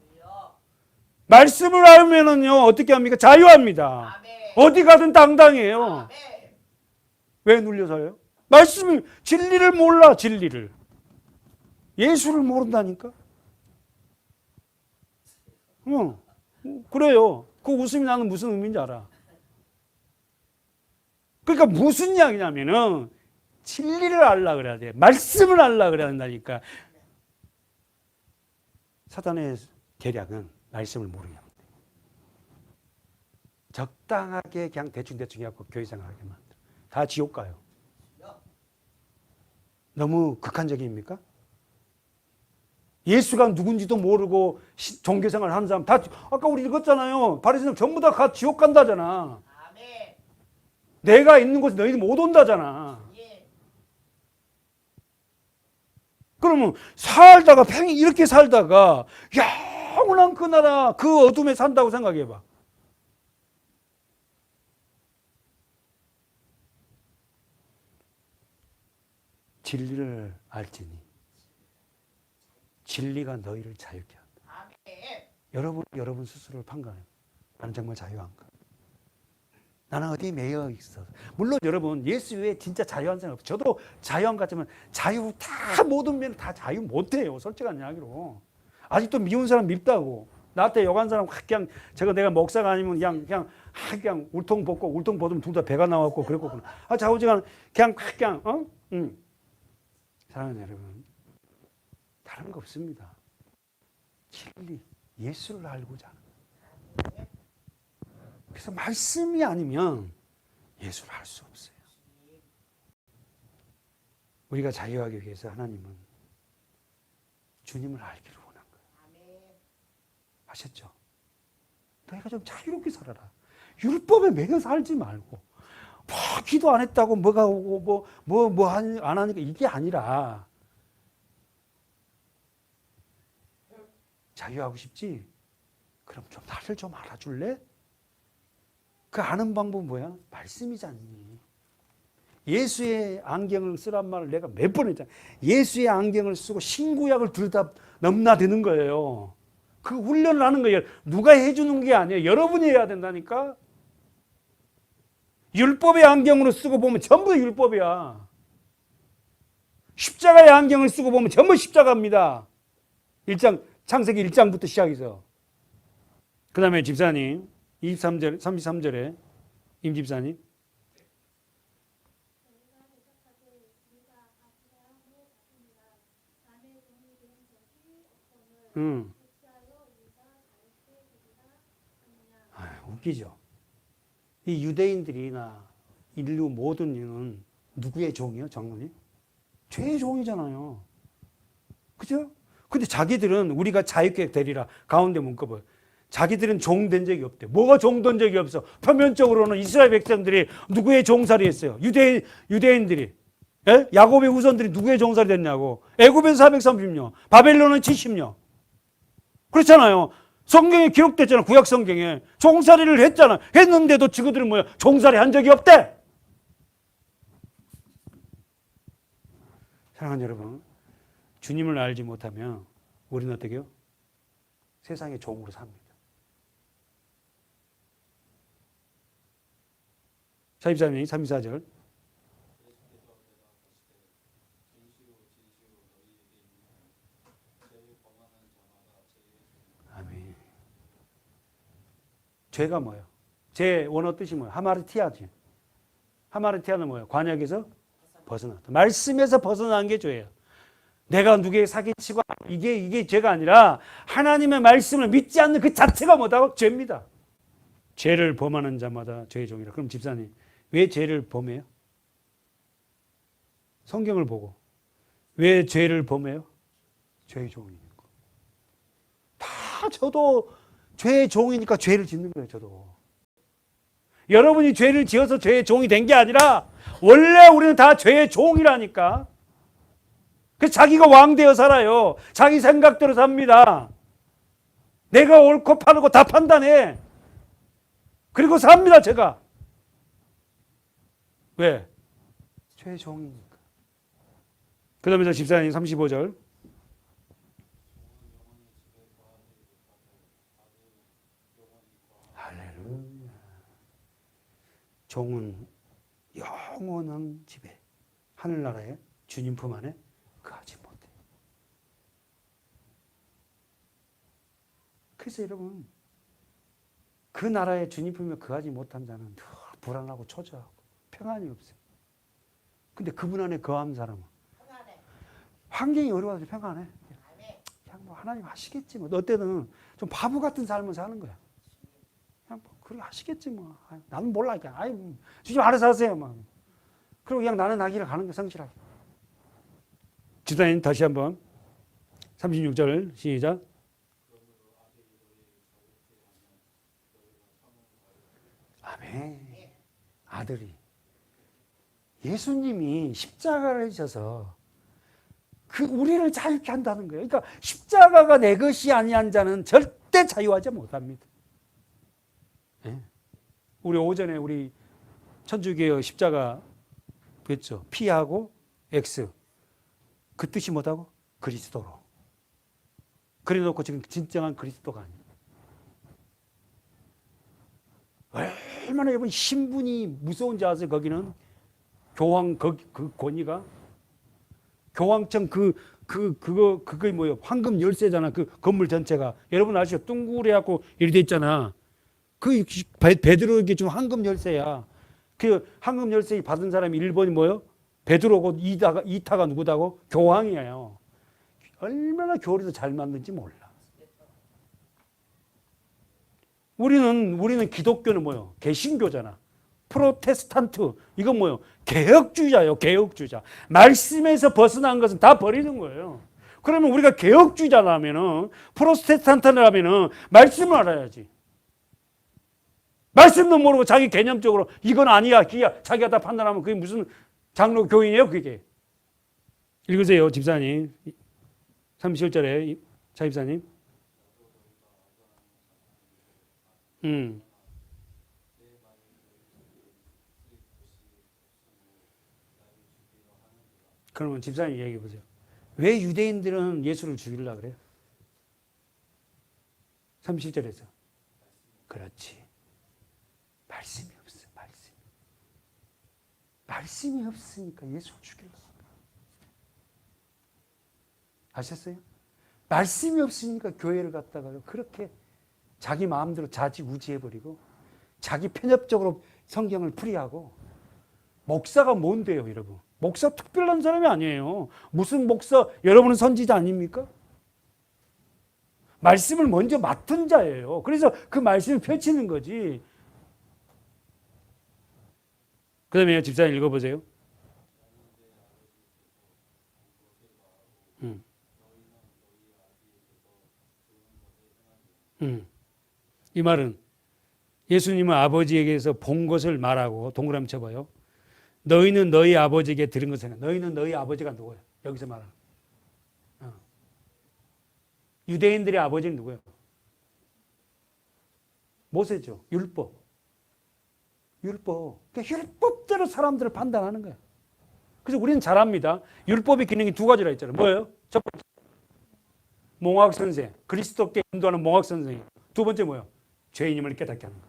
말씀을 알면은요, 어떻게 합니까? 자유합니다. 어디 가든 당당해요. 왜 눌려 살아요? 말씀을, 진리를 몰라, 진리를. 예수를 모른다니까? 그래요. 그 웃음이 나는 무슨 의미인지 알아. 그러니까 무슨 이야기냐면은, 진리를 알라 그래야 돼. 말씀을 알라 그래야 된다니까. 사단의 계략은 말씀을 모르게 합니다. 적당하게 그냥 대충 해갖고 교회 생활하게 만들어. 다 지옥 가요. 너무 극한적입니까? 예수가 누군지도 모르고 종교생활 하는 사람 다, 아까 우리 읽었잖아요. 바리새인들 전부 다 지옥 간다잖아. 내가 있는 곳에 너희들 못 온다잖아. 그러면 살다가 이렇게 살다가 영원한 그 나라 그 어둠에 산다고 생각해봐. 진리를 알지니 진리가 너희를 자유케 한다. 여러분 스스로를 판단해요. 나는 정말 자유한가? 나는 어디에 매여 있어? 물론 여러분 예수 외에 진짜 자유한 사람 없어요. 저도 자유한 것 같지만 자유 다 모든 면은 다 자유 못해요. 솔직한 이야기로. 아직도 미운 사람 밉다고. 나한테 욕한 사람 그냥 내가 목사가 아니면 그냥 울통 벗고 울통 벗으면 둘 다 배가 나왔고 그랬거든. 자우지간 그냥 사랑하는 여러분, 다른 거 없습니다. 진리, 예수를 알고자 하는 거예요. 그래서 말씀이 아니면 예수를 알 수 없어요. 우리가 자유하기 위해서 하나님은 주님을 알기를 원한 거예요. 아셨죠? 너희가 좀 자유롭게 살아라. 율법에 매여 살지 말고 기도 안 했다고 뭐가 오고 안 하니까 이게 아니라 자유하고 싶지? 그럼 좀 나를 좀 알아줄래? 그 아는 방법은 뭐야? 말씀이잖니. 예수의 안경을 쓰란 말을 내가 몇 번 했잖아. 예수의 안경을 쓰고 신구약을 둘 다 넘나드는 거예요. 그 훈련을 하는 거예요. 누가 해주는 게 아니에요. 여러분이 해야 된다니까. 율법의 안경으로 쓰고 보면 전부 율법이야. 십자가의 안경을 쓰고 보면 전부 십자가입니다. 창세기 1장부터 시작해서. 그 다음에 집사님 23절, 33절에 임집사님 웃기죠. 이 유대인들이나 인류 모든 인은 누구의 종이요? 정론이? 죄의 종이잖아요. 그죠? 근데 자기들은 우리가 자유케 되리라 가운데 문구를 자기들은 종 된 적이 없대. 뭐가 종 된 적이 없어? 표면적으로는 이스라엘 백성들이 누구의 종살이 했어요? 유대인들이. 예? 야곱의 후손들이 누구의 종살이 됐냐고. 애굽에서 430년, 바벨론은 70년. 그렇잖아요. 성경에 기록됐잖아. 구약 성경에. 종살이를 했잖아. 했는데도 지구들은 뭐야? 종살이 한 적이 없대. 사랑하는 여러분, 주님을 알지 못하면 우리는 어떻게 해요? 세상의 종으로 삽니다. 44년 34절. 아멘. 죄가 뭐예요? 죄 원어 뜻이 뭐예요? 하마르티아지. 하마르티아는 뭐예요? 관역에서 벗어났다. 말씀에서 벗어난 게 죄예요. 내가 누구에게 사기치고 이게 죄가 아니라 하나님의 말씀을 믿지 않는 그 자체가 뭐다고? 죄입니다. 죄를 범하는 자마다 죄의 종이라. 그럼 집사님 왜 죄를 범해요? 성경을 보고. 왜 죄를 범해요? 죄의 종이니까. 다 저도 죄의 종이니까 죄를 짓는 거예요. 저도. 여러분이 죄를 지어서 죄의 종이 된 게 아니라 원래 우리는 다 죄의 종이라니까. 그래서 자기가 왕되어 살아요. 자기 생각대로 삽니다. 내가 옳고 바르고 다 판단해. 그리고 삽니다. 제가. 왜? 죄의 종이니까. 그 다음에 집사님 35절. 할렐루야. 종은 영원한 집에 하늘나라에 주님 품 안에 거하지 못해. 그래서 여러분 그 나라에 주님 품에 거하지 못한 자는 늘 불안하고 초조하고 평안이 없어요. 근데 그분 안에 거한 사람은 평안해. 환경이 어려워서 평안해. 그냥 뭐 하나님 하시겠지 뭐. 너 때는 좀 바보 같은 삶을 사는 거야. 그냥 뭐 그렇게 하시겠지 뭐. 나는 몰라. 그냥 주님 알아서 하세요. 막. 그리고 그냥 나는 나 길을 가는 거 성실하게. 주단님 다시 한번 36절 시작. 아멘. 아들이 예수님이 십자가를 지셔서 그 우리를 자유케 한다는 거예요. 그러니까 십자가가 내 것이 아니한 자는 절대 자유하지 못합니다. 네. 우리 오전에 우리 천주교의 십자가 그랬죠. P하고 X. 그 뜻이 뭐다고? 그리스도로. 그래놓고 지금 진정한 그리스도가 아니에요. 얼마나 여러분 신분이 무서운지 아세요? 거기는 교황 그 권위가 교황청 그거 뭐예요? 황금 열쇠잖아. 그 건물 전체가 여러분 아시죠? 둥그레하고 이렇게 돼 있잖아. 그 베드로에게 준 황금 열쇠야. 그 황금 열쇠 받은 사람이 1번이 뭐예요? 베드로고 2타가 누구다고? 교황이에요. 얼마나 교리도 잘 만든지 몰라. 우리는 기독교는 뭐예요? 개신교잖아. 프로테스탄트 이건 뭐예요? 개혁주의자예요. 개혁주의자. 말씀에서 벗어난 것은 다 버리는 거예요. 그러면 우리가 개혁주의자라면은 프로테스탄트라면은 말씀을 알아야지. 말씀도 모르고 자기 개념적으로 이건 아니야, 기야. 자기가 다 판단하면 그게 무슨 장로 교인이에요, 그게. 읽으세요, 집사님. 37절에 차 집사님. 그러면 집사님 얘기해 보세요. 왜 유대인들은 예수를 죽이려고 그래요? 37절에서. 그렇지. 말씀이 없어, 말씀이 없으니까 예수를 죽이려고. 아셨어요? 말씀이 없으니까 교회를 갔다가요. 그렇게 자기 마음대로 자지우지해버리고 자기 편협적으로 성경을 풀이하고 목사가 뭔데요, 여러분? 목사 특별한 사람이 아니에요. 무슨 목사, 여러분은 선지자 아닙니까? 말씀을 먼저 맡은 자예요. 그래서 그 말씀을 펼치는 거지. 그 다음에 집사님 읽어보세요. 이 말은 예수님은 아버지에게서 본 것을 말하고 동그라미 쳐봐요. 너희는 너희 아버지에게 들은 것을. 너희는 너희 아버지가 누구예요? 여기서 말하는. 유대인들의 아버지는 누구예요? 모세죠. 율법. 그러니까 율법대로 사람들을 판단하는 거예요. 그래서 우리는 잘합니다. 율법의 기능이 두 가지라 했잖아요. 뭐예요? 첫 번째, 몽학 선생. 그리스도께 인도하는 몽학 선생이. 두 번째 뭐예요? 죄인임을 깨닫게 하는 거.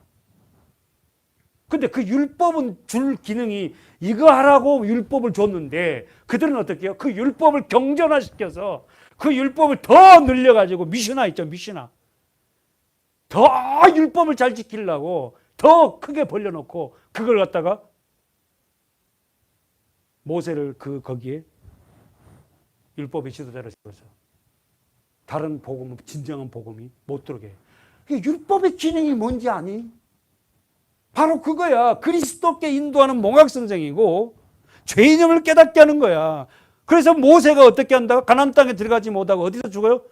근데 그 율법은 줄 기능이 이거 하라고 율법을 줬는데 그들은 어떻게 해요? 그 율법을 경전화시켜서 그 율법을 더 늘려가지고 미슈나 있죠, 미슈나. 더 율법을 잘 지키려고 더 크게 벌려놓고 그걸 갖다가 모세를 거기에 율법의 지도자로 세워서 다른 복음, 진정한 복음이 못 들어오게. 율법의 기능이 뭔지 아니? 바로 그거야. 그리스도께 인도하는 몽학 선생이고 죄인임을 깨닫게 하는 거야. 그래서 모세가 어떻게 한다? 가나안 땅에 들어가지 못하고 어디서 죽어요?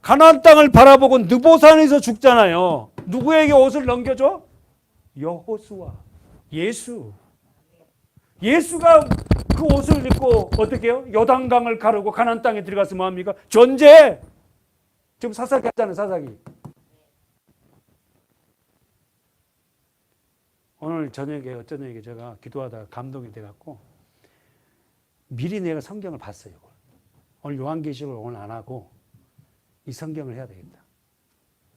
가나안 땅을 바라보고 느보산에서 죽잖아요. 누구에게 옷을 넘겨줘? 여호수아, 예수. 예수가 그 옷을 입고 어떻게 해요? 요단강을 가르고 가나안 땅에 들어가서 뭐합니까? 전제. 지금 사사기 했잖아요, 사사기. 오늘 저녁에 어쩐 얘기 제가 기도하다가 감동이 돼갖고 미리 내가 성경을 봤어요. 오늘 요한계시록을 오늘 안 하고 이 성경을 해야 되겠다.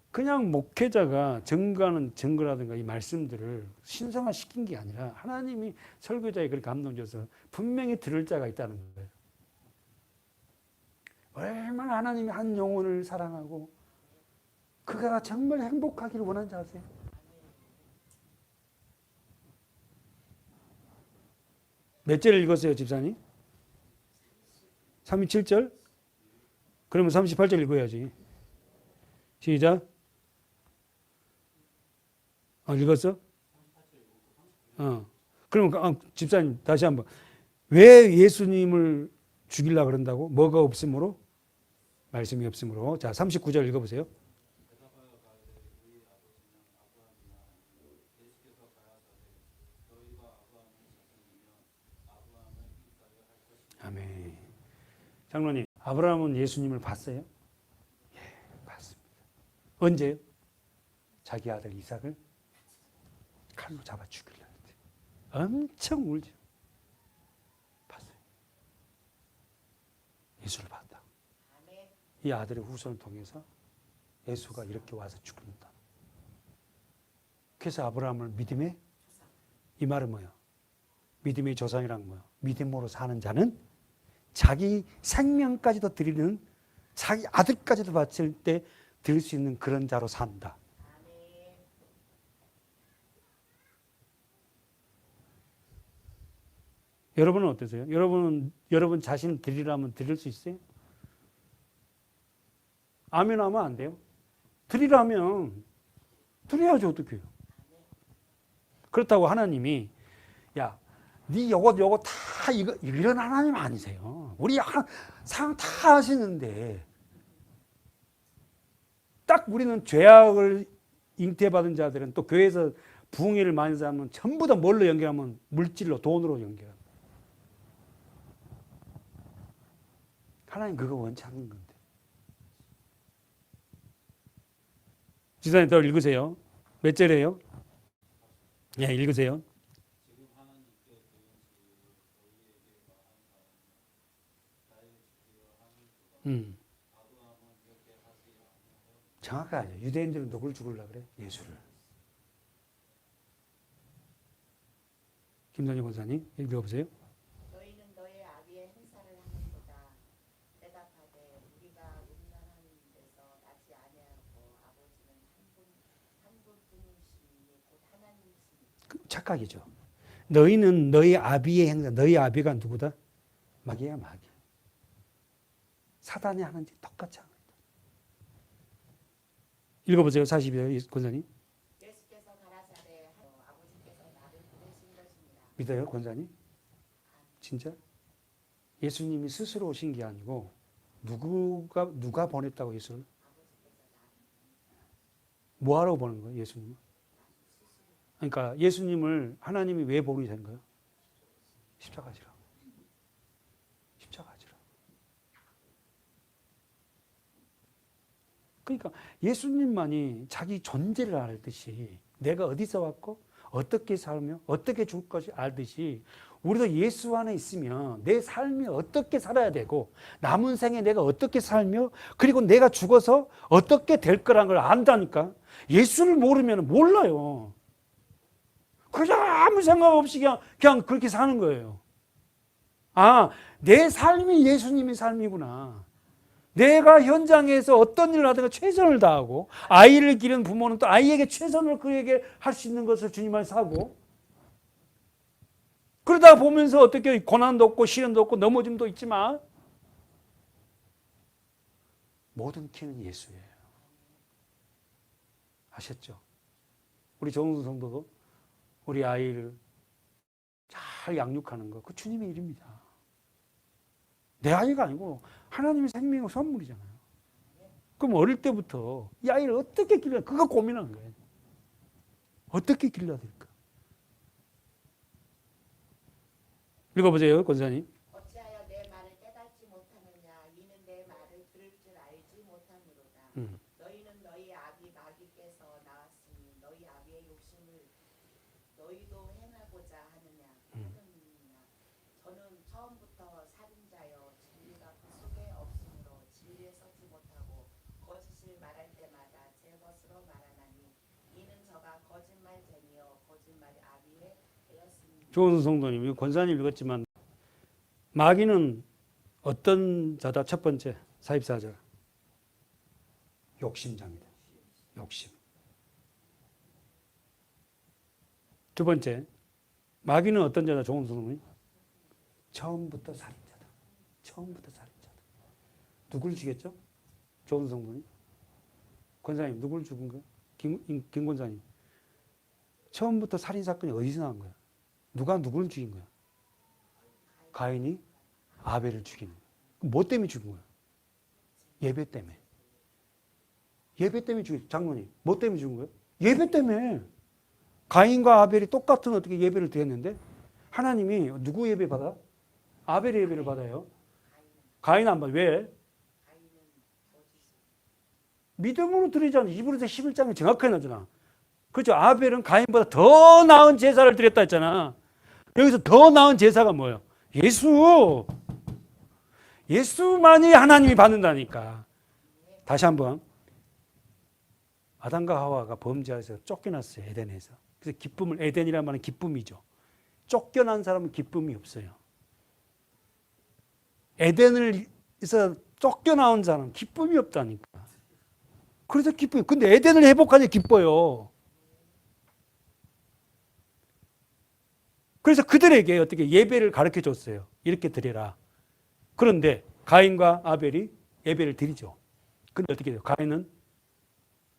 그냥 목회자가 증거하는 증거라든가 이 말씀들을 신성화시킨 게 아니라 하나님이 설교자에 그렇게 감동 줘서 분명히 들을 자가 있다는 거예요. 얼마나 하나님이 한 영혼을 사랑하고 그가 정말 행복하기를 원하는지 아세요? 몇 절 읽었어요, 집사님? 37절? 그러면 38절 읽어야지. 시작. 읽었어? 그러면 집사님 다시 한번. 왜 예수님을 죽이려고 그런다고? 뭐가 없으므로? 말씀이 없으므로. 자, 39절 읽어보세요. 아멘. 장로님, 아브라함은 예수님을 봤어요? 예, 봤습니다. 언제요? 자기 아들 이삭을 칼로 잡아 죽이려고 했대요. 엄청 울죠. 봤어요. 예수를 봤다. 이 아들의 후손을 통해서 예수가 이렇게 와서 죽는다. 그래서 아브라함을 믿음의, 이 말은 뭐예요? 믿음의 조상이란 뭐예요? 믿음으로 사는 자는 자기 생명까지도 드리는, 자기 아들까지도 바칠 때 드릴 수 있는 그런 자로 산다. 여러분은 어떠세요? 여러분 자신 드리라면 드릴 수 있어요? 아멘 하면 안 돼요? 드리라면 드려야지 어떻게 해요? 그렇다고 하나님이 야, 네 요거 다 이런 하나님 아니세요. 우리 상 다 하시는데 딱 우리는 죄악을 잉태받은 자들은 또 교회에서 부흥회를 많이 하면 전부 다 뭘로 연결하면 물질로, 돈으로 연결합니다. 하나님 그거 원치 않는 건데. 지사님 더 읽으세요. 몇 절이에요? 예, 읽으세요. 정확하죠. 유대인들은 누굴 죽으려고 그래? 예수를. 김선희 권사님 읽어보세요. 너희는 너의 아비의 행사를 하는도다. 대답하되 우리가 음란한 데서 나지 아니하고 아버지는 한 분뿐이시니 곧 하나님이시니. 착각이죠. 너희는 너희 아비의 행사, 너희 아비가 누구다? 마귀야, 마귀. 사단이 하는 짓 똑같이 하는 거다. 읽어보세요. 42절 권사님. 예수께서 가라사대 아버지께서 나를 보내신 것입니다. 믿어요, 권사님? 진짜? 예수님이 스스로 오신 게 아니고 누가 보냈다고 예수를? 뭐하러 보낸 거예요, 예수님을? 그러니까 예수님을 하나님이 왜 보내신 거예요? 십자가 지라. 십자가 지라. 그러니까 예수님만이 자기 존재를 알듯이 내가 어디서 왔고 어떻게 살며 어떻게 죽을 것이 알듯이 우리도 예수 안에 있으면 내 삶이 어떻게 살아야 되고 남은 생에 내가 어떻게 살며 그리고 내가 죽어서 어떻게 될 거라는 걸 안다니까. 예수를 모르면 몰라요. 그냥 아무 생각 없이 그냥 그렇게 사는 거예요. 아, 내 삶이 예수님의 삶이구나. 내가 현장에서 어떤 일을 하든가 최선을 다하고 아이를 기르는 부모는 또 아이에게 최선을 그에게 할 수 있는 것을 주님 안에서 하고 그러다 보면서 어떻게 고난도 없고 시련도 없고 넘어짐도 있지만 모든 키는 예수예요. 아셨죠? 우리 정은수 성도도 우리 아이를 잘 양육하는 거 그 주님의 일입니다. 내 아이가 아니고 하나님의 생명의 선물이잖아요. 그럼 어릴 때부터 이 아이를 어떻게 길러야 그거 고민하는 거예요. 어떻게 길러야 될까? 읽어보세요, 권사님. 어찌하여 내 말을 깨닫지 못하느냐 이는 내 말을 들을 줄 알지 못하므로다. 너희는 너희 아비 마귀께서 나왔으니 너희 아비의 욕심을 너희도 행하고자 하느냐. 저는 처음부터 살인자여 진리가 그 속에 없으므로 진리에 서지 못하고 거짓을 말할 때마다 제 것으로 말하나니 이는 저가 거짓말쟁이여 거짓말이 아비의 되었습니다. 좋은 성도님, 이거 권사님 읽었지만 마귀는 어떤 자다? 첫 번째 44절 욕심장이다. 욕심. 두 번째 마귀는 어떤 자다? 좋은 성도님 처음부터 살인자다. 처음부터 살인자다. 누굴 죽였죠? 좋은 성도님 권사님 누굴 죽은 거예요? 김 권사님 처음부터 살인사건이 어디서 나온 거야? 누가 누구를 죽인 거야? 가인이 아벨을 죽이는 거야. 뭐 때문에 죽은 거야? 예배 때문에. 예배 때문에 죽인 장로님 뭐 때문에 죽은 거야? 예배 때문에. 가인과 아벨이 똑같은 어떻게 예배를 드렸는데 하나님이 누구 예배 받아? 아벨의 예배를 받아요. 가인 안 받아. 왜? 믿음으로 드리잖아. 이브리서 11장에 정확하게 나잖아. 그렇죠. 아벨은 가인보다 더 나은 제사를 드렸다 했잖아. 여기서 더 나은 제사가 뭐예요? 예수. 예수만이 하나님이 받는다니까. 다시 한번. 아담과 하와가 범죄해서 쫓겨났어요. 에덴에서. 그래서 기쁨을, 에덴이라는 말은 기쁨이죠. 쫓겨난 사람은 기쁨이 없어요. 에덴에서 쫓겨나온 사람은 기쁨이 없다니까. 그래서 기뻐요. 근데 에덴을 회복하니 기뻐요. 그래서 그들에게 어떻게 예배를 가르쳐 줬어요. 이렇게 드려라. 그런데 가인과 아벨이 예배를 드리죠. 근데 어떻게 돼요? 가인은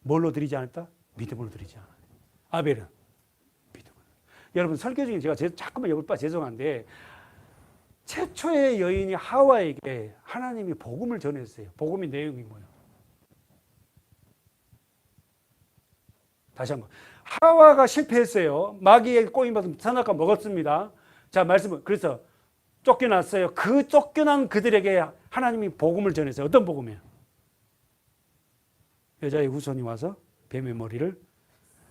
뭘로 드리지 않았다? 믿음으로 드리지 않아요. 아벨은 믿음으로. 여러분 설교 중에 제가 자꾸만 여기 죄송한데 최초의 여인이 하와에게 하나님이 복음을 전했어요. 복음의 내용이 뭐예요? 다시 한번. 하와가 실패했어요. 마귀에게 꼬임받은 선악과 먹었습니다. 자, 말씀은 그래서 쫓겨났어요. 그 쫓겨난 그들에게 하나님이 복음을 전했어요. 어떤 복음이에요? 여자의 후손이 와서 뱀의 머리를.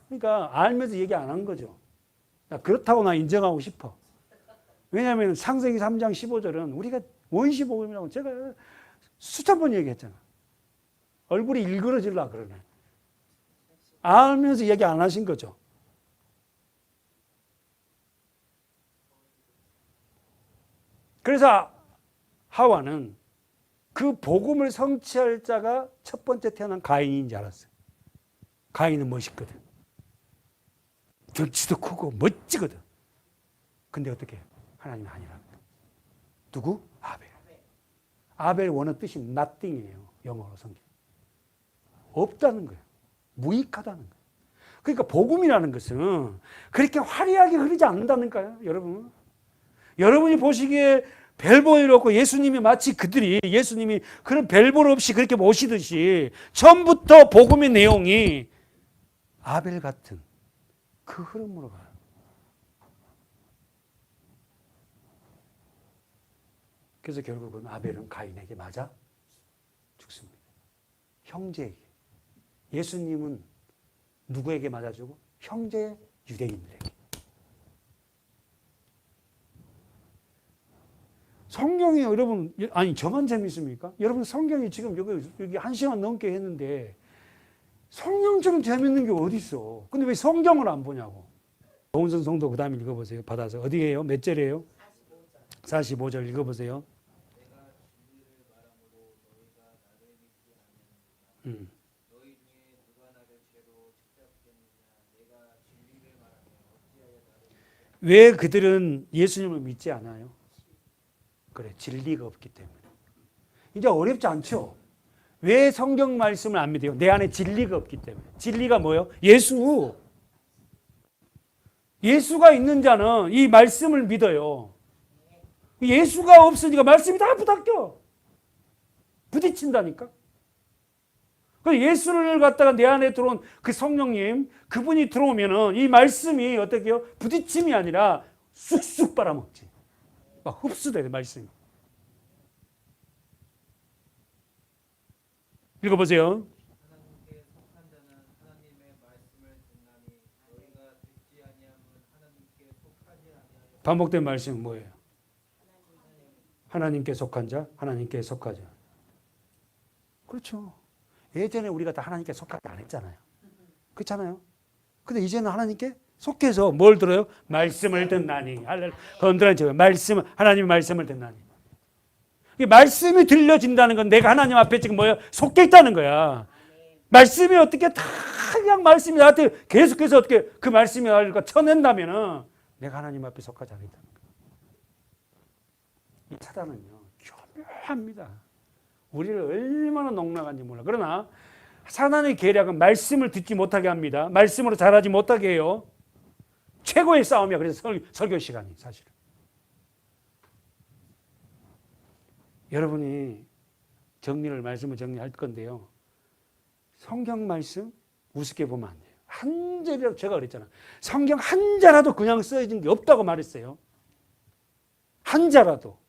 그러니까 알면서 얘기 안 한 거죠. 그렇다고 나 인정하고 싶어. 왜냐하면 창세기 3장 15절은 우리가 원시 복음이라고 제가 수천 번 얘기했잖아. 얼굴이 일그러질라 그러네. 알면서 얘기 안 하신 거죠. 그래서 하와는 그 복음을 성취할 자가 첫 번째 태어난 가인인 줄 알았어요. 가인은 멋있거든. 덩치도 크고 멋지거든. 근데 어떻게 해요? 하나님은 아니라. 누구? 아벨. 아벨 원어 뜻이 nothing이에요. 영어로 성경. 없다는 거예요. 무익하다는 거예요. 그러니까 복음이라는 것은 그렇게 화려하게 흐르지 않는다니까요, 여러분. 여러분이 보시기에 별볼 없고 예수님이 마치 그들이 예수님이 그런 별볼 없이 그렇게 모시듯이 처음부터 복음의 내용이 아벨 같은 그 흐름으로 가요. 그래서 결국은 아벨은 가인에게 맞아 죽습니다. 형제에게. 예수님은 누구에게 맞아주고? 형제 유대인들에게. 성경이 여러분, 아니 저만 재밌습니까? 여러분 성경이 지금 여기 1시간 넘게 했는데 성경처럼 재밌는 게 어디 있어? 근데 왜 성경을 안 보냐고. 정은선 성도 그 다음에 읽어보세요. 받아서. 어디에요? 몇 절이에요? 45절 읽어보세요. 너희 중에 누가 나를 죄로 책잡겠느냐 내가 진리를 말하면 어찌하여 나를 왜 그들은 예수님을 믿지 않아요? 그래, 진리가 없기 때문에. 이제 어렵지 않죠? 왜 성경 말씀을 안 믿어요? 내 안에 진리가 없기 때문에. 진리가 뭐예요? 예수. 예수가 있는 자는 이 말씀을 믿어요. 예수가 없으니까 말씀이 다 부닥겨. 부딪힌다니까. 예수를 갖다가 내 안에 들어온 그 성령님, 그분이 들어오면은 이 말씀이 어떻게 해요? 부딪힘이 아니라 쑥쑥 빨아먹지. 막 흡수돼, 말씀이. 읽어보세요. 하나님께 속한 자는 하나님의 말씀을 듣나니 너희가 듣지 아니하면 하나님께 속하지 아니하여 반복된 말씀은 뭐예요? 하나님께 속한 자, 하나님께 속하자. 그렇죠. 예전에 우리가 다 하나님께 속하지 안 했잖아요. 그렇잖아요. 근데 이제는 하나님께 속해서 뭘 들어요? 말씀을 듣나니. 건드란 말씀, 하나님의 말씀을 듣나니. 말씀이 들려진다는 건 내가 하나님 앞에 지금 뭐예요? 속해 있다는 거야. 말씀이 어떻게 다 그냥 말씀이 나한테 계속해서 어떻게 그 말씀이 나를 쳐낸다면은 내가 하나님 앞에 속하지 않았다는 거야. 이 사단은요, 교묘합니다. 우리를 얼마나 농락한지 몰라. 그러나 사단의 계략은 말씀을 듣지 못하게 합니다. 말씀으로 자라지 못하게 해요. 최고의 싸움이야. 그래서 설교 시간이 사실은. 여러분이 말씀을 정리할 건데요. 성경 말씀 우습게 보면 안 돼요. 한 절이라도 제가 그랬잖아. 성경 한 자라도 그냥 써진 게 없다고 말했어요. 한 자라도.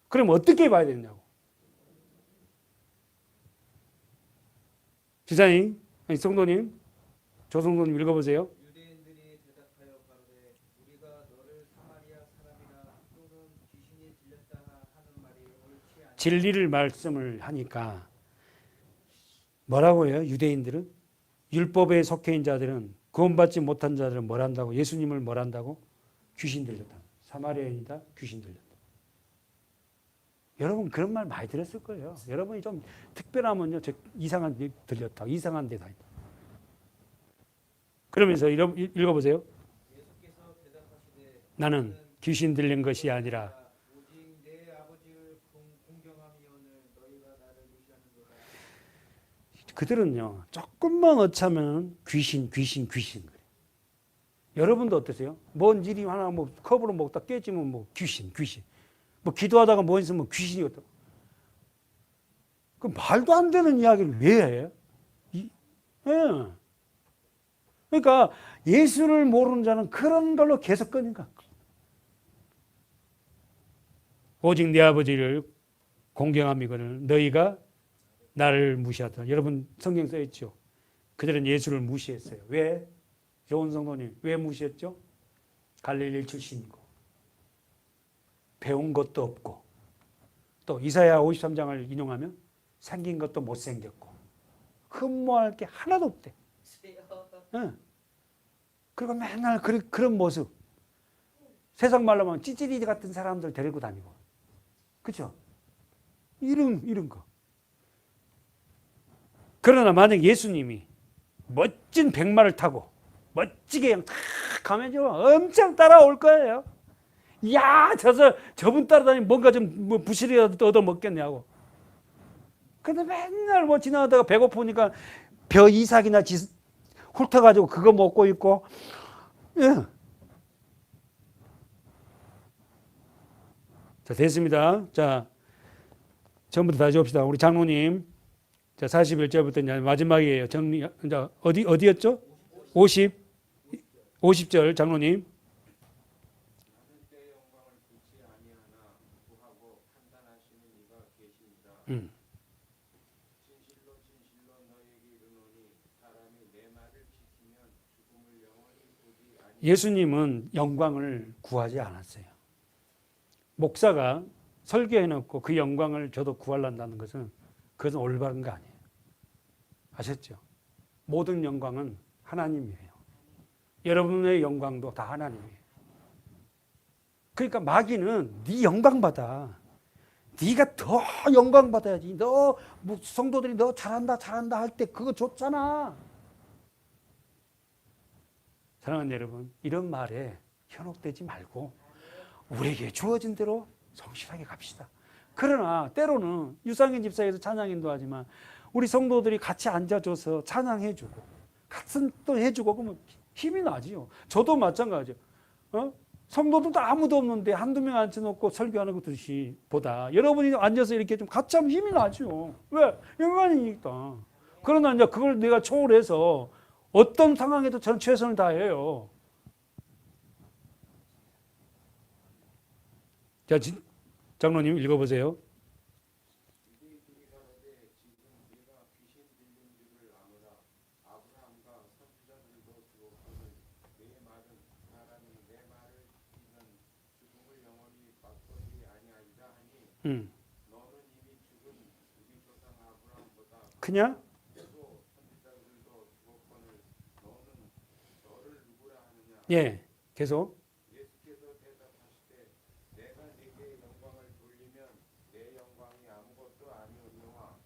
그럼 어떻게 봐야 되냐고. 지사님, 성도님, 조성도님 읽어보세요. 유대인들이 대답하여 가로되 우리가 너를 사마리아 사람이라 또는 귀신이 들렸다 하는 말이 옳지 아니하냐 진리를 말씀을 하니까 뭐라고 해요? 유대인들은 율법에 속해 있는 자들은 구원받지 못한 자들은 뭘 한다고? 예수님을 뭘 한다고? 귀신 들렸다. 사마리아인이다. 귀신 들렸다. 여러분 그런 말 많이 들었을 거예요. 여러분이 좀 특별하면요, 이상한 데 들렸다. 이상한 데다. 그러면서 읽어보세요. 예수께서 대답하시되 나는 귀신 들린 것이 아니라 오직 내 아버지를 공경함이오늘 너희가 나를 무시하는도다. 그들은요, 조금만 어차면 귀신. 여러분도 어떠세요? 뭔 일이 하나 컵으로 먹다 깨지면 귀신. 기도하다가 뭐 있으면 귀신이 어떠. 그 말도 안 되는 이야기를 왜 해요? 예. 그러니까 예수를 모르는 자는 그런 걸로 계속 끄니까. 오직 내 아버지를 공경함이거늘 너희가 나를 무시하다. 여러분 성경 써 있죠. 그들은 예수를 무시했어요. 왜? 좋은 성도님 왜 무시했죠? 갈릴리 출신이고 배운 것도 없고 또 이사야 53장을 인용하면 생긴 것도 못생겼고 흠모할 게 하나도 없대. 응. 그리고 맨날 그런 모습. 세상 말로 하면 찌질이 같은 사람들 데리고 다니고. 그렇죠? 이런 거. 그러나 만약 예수님이 멋진 백마를 타고 멋지게 그냥 탁 가면 엄청 따라올 거예요. 야, 저분 따라다니면 뭔가 좀 뭐 부실이라도 얻어 먹겠냐고. 근데 맨날 뭐 지나가다가 배고프니까 벼 이삭이나 훑어가지고 그거 먹고 있고. 예. 자, 됐습니다. 자, 처음부터 다시 봅시다. 우리 장로님. 자, 41절부터 이제 마지막이에요. 정리, 이제 어디였죠? 50절 장로님. 나는 때 영광을 굳이 아니하나 구하고 판단하시는 이가 계십니다. 진실로 진실로 너희에게 이르노니 사람이 내 말을 지키면 죽음을 영원히 보지 아니하리라. 예수님은 영광을 구하지 않았어요. 목사가 설교해놓고 그 영광을 저도 구하려는 것은 그것은 올바른 거 아니에요. 아셨죠? 모든 영광은 하나님이에요. 여러분의 영광도 다 하나님이에요. 그러니까 마귀는 네 영광 받아. 네가 더 영광 받아야지. 너 성도들이 너 잘한다 할 때 그거 좋잖아. 사랑하는 여러분, 이런 말에 현혹되지 말고 우리에게 주어진 대로 성실하게 갑시다. 그러나 때로는 유상인 집사에서 찬양인도 하지만 우리 성도들이 같이 앉아줘서 찬양해주고 같은 또 해주고 그러면 힘이 나지요. 저도 마찬가지요. 성도들도 아무도 없는데 한두 명 앉혀놓고 설교하는 것듯이 보다 여러분이 앉아서 이렇게 좀 같이 하면 힘이 나죠. 왜? 영광이니까. 그러나 이제 그걸 내가 초월해서 어떤 상황에도 저는 최선을 다해요. 자, 장로님 읽어보세요. 유대인들이 가로되 지금 네가 귀신 들린 줄을 아노라. 아브라함과 선지자들도 죽었거늘 내 말은 사람이 내 말을 지키면 죽음을 영원히 맛보지 아니하리라 하니 너는 이미 죽은 우리 조상 아브라함보다 그냥 또 선지자들도 죽었거늘 너는 너를 누구라 하느냐. 예, 계속. 예수께서 대답하시되 내가 네게 영광을 돌리면 내 영광이 아무것도 아니오니와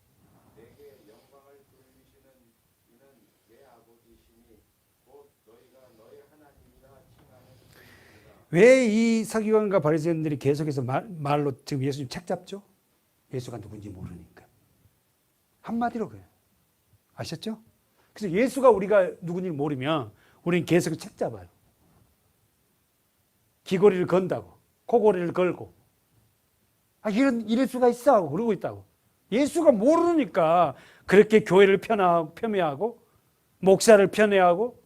내게 영광을 돌리시는 이는 내 아버지시니 곧 너희가 너희 하나님이라 칭하는 분이니라. 왜 이 서기관과 바리새인들이 계속해서 말로 지금 예수님 책 잡죠? 예수가 누군지 모르니까. 한마디로 그래요. 아셨죠? 그래서 예수가 우리가 누군지 모르면 우리는 계속 책 잡아요. 귀고리를 건다고, 코고리를 걸고. 이럴 수가 있어 하고 그러고 있다고. 예수가 모르니까 그렇게 교회를 폄훼하고 목사를 편애하고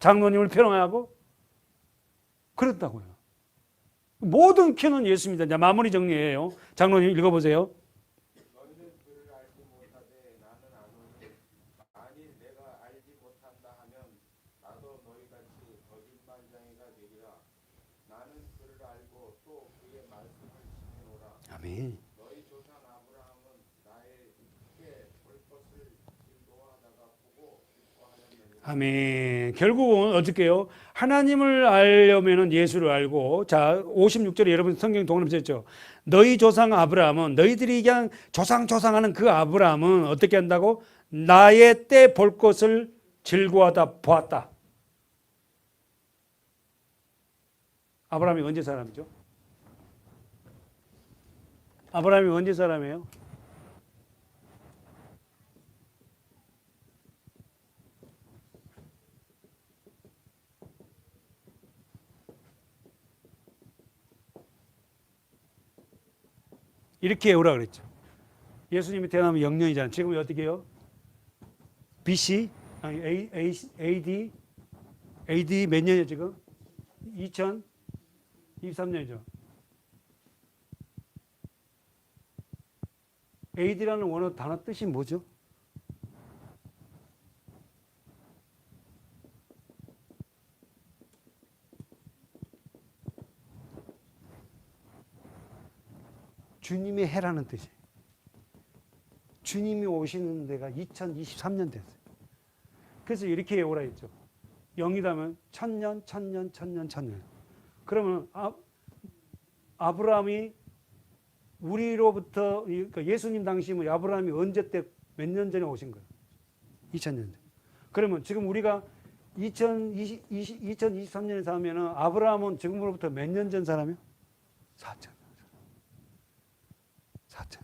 장로님을 편애하고 그렇다고요. 모든 키는 예수입니다. 이제 마무리 정리해요. 장로님 읽어보세요. 너희는 그를 알지 못하되 나는 아노니 만일 내가 알지 못한다 하면 나도 너희같이 거짓말쟁이가 되리라. 나는 그를 알고 또 그의 말씀을 지키노라. 아멘. 너희 조상 아브라함은 나에게 볼 것을 인도하다가 보고 기뻐하였느니라. 아멘. 결국은 어떻게 해요? 하나님을 알려면 예수를 알고, 자, 56절에 여러분 성경 동그라미 너희 조상 아브라함은, 너희들이 그냥 조상하는 그 아브라함은 어떻게 한다고? 나의 때 볼 것을 즐거워하다 보았다. 아브라함이 언제 사람이죠? 아브라함이 언제 사람이에요? 이렇게 해오라 그랬죠. 예수님이 태어나면 0년이잖아요. 지금 어떻게 해요? BC? 아니 AD AD 몇 년이에요 지금? 2023년이죠. AD라는 원어 단어 뜻이 뭐죠? 주님의 해라는 뜻이에요. 주님이 오시는 데가 2023년 됐어요. 그래서 이렇게 외우라 했죠. 0이라면 천년, 천년, 천년, 천년. 그러면 아브라함이 우리로부터 그러니까 예수님 당시면 아브라함이 언제 때 몇 년 전에 오신 거예요? 2000년 전. 그러면 지금 우리가 2023년에 하면은 아브라함은 지금으로부터 몇 년 전 사람이요? 4천. 4천.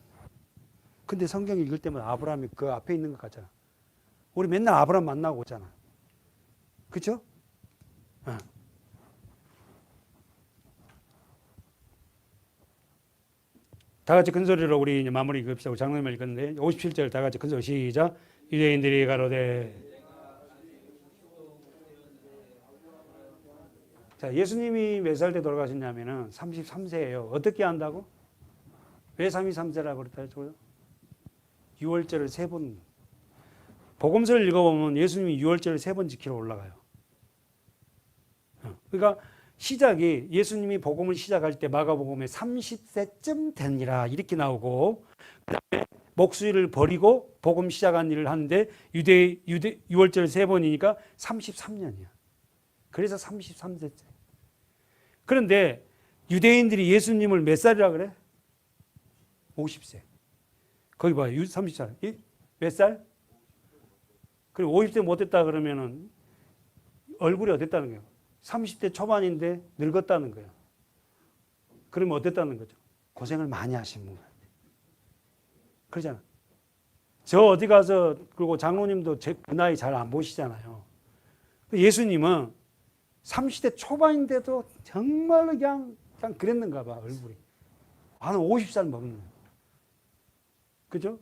근데 성경 읽을 때마다 아브라함이 그 앞에 있는 것 같잖아. 우리 맨날 아브라함 만나고 오잖아. 그렇죠? 다 같이 큰 소리로 우리 이제 마무리 급시하고 장로님을 읽었는데 57절 다 같이 큰 소리 시작. 유대인들이 가로되 자, 예수님이 몇 살 때 돌아가셨냐면은 33세예요. 어떻게 한다고? 왜 33세라고 그랬다 했죠? 유월절을 3번. 복음서를 읽어보면 예수님이 유월절을 3번 지키러 올라가요. 그러니까 시작이 예수님이 복음을 시작할 때 마가복음에 30세쯤 되니라 이렇게 나오고 그다음에 목수일을 버리고 복음 시작한 일을 하는데 유월절 3번이니까 33년이야. 그래서 33세째. 그런데 유대인들이 예수님을 몇 살이라 그래? 50세. 거기 봐요. 30살. 몇 살? 그리고 50세 못 됐다 그러면은 얼굴이 어땠다는 거예요? 30대 초반인데 늙었다는 거예요. 그러면 어땠다는 거죠? 고생을 많이 하신 분 같아요. 그러잖아. 저 어디 가서 그리고 장로님도 제 그 나이 잘 안 보시잖아요. 예수님은 30대 초반인데도 정말로 그냥 그랬는가 봐 얼굴이. 한 50살 먹는 거예요. 그죠?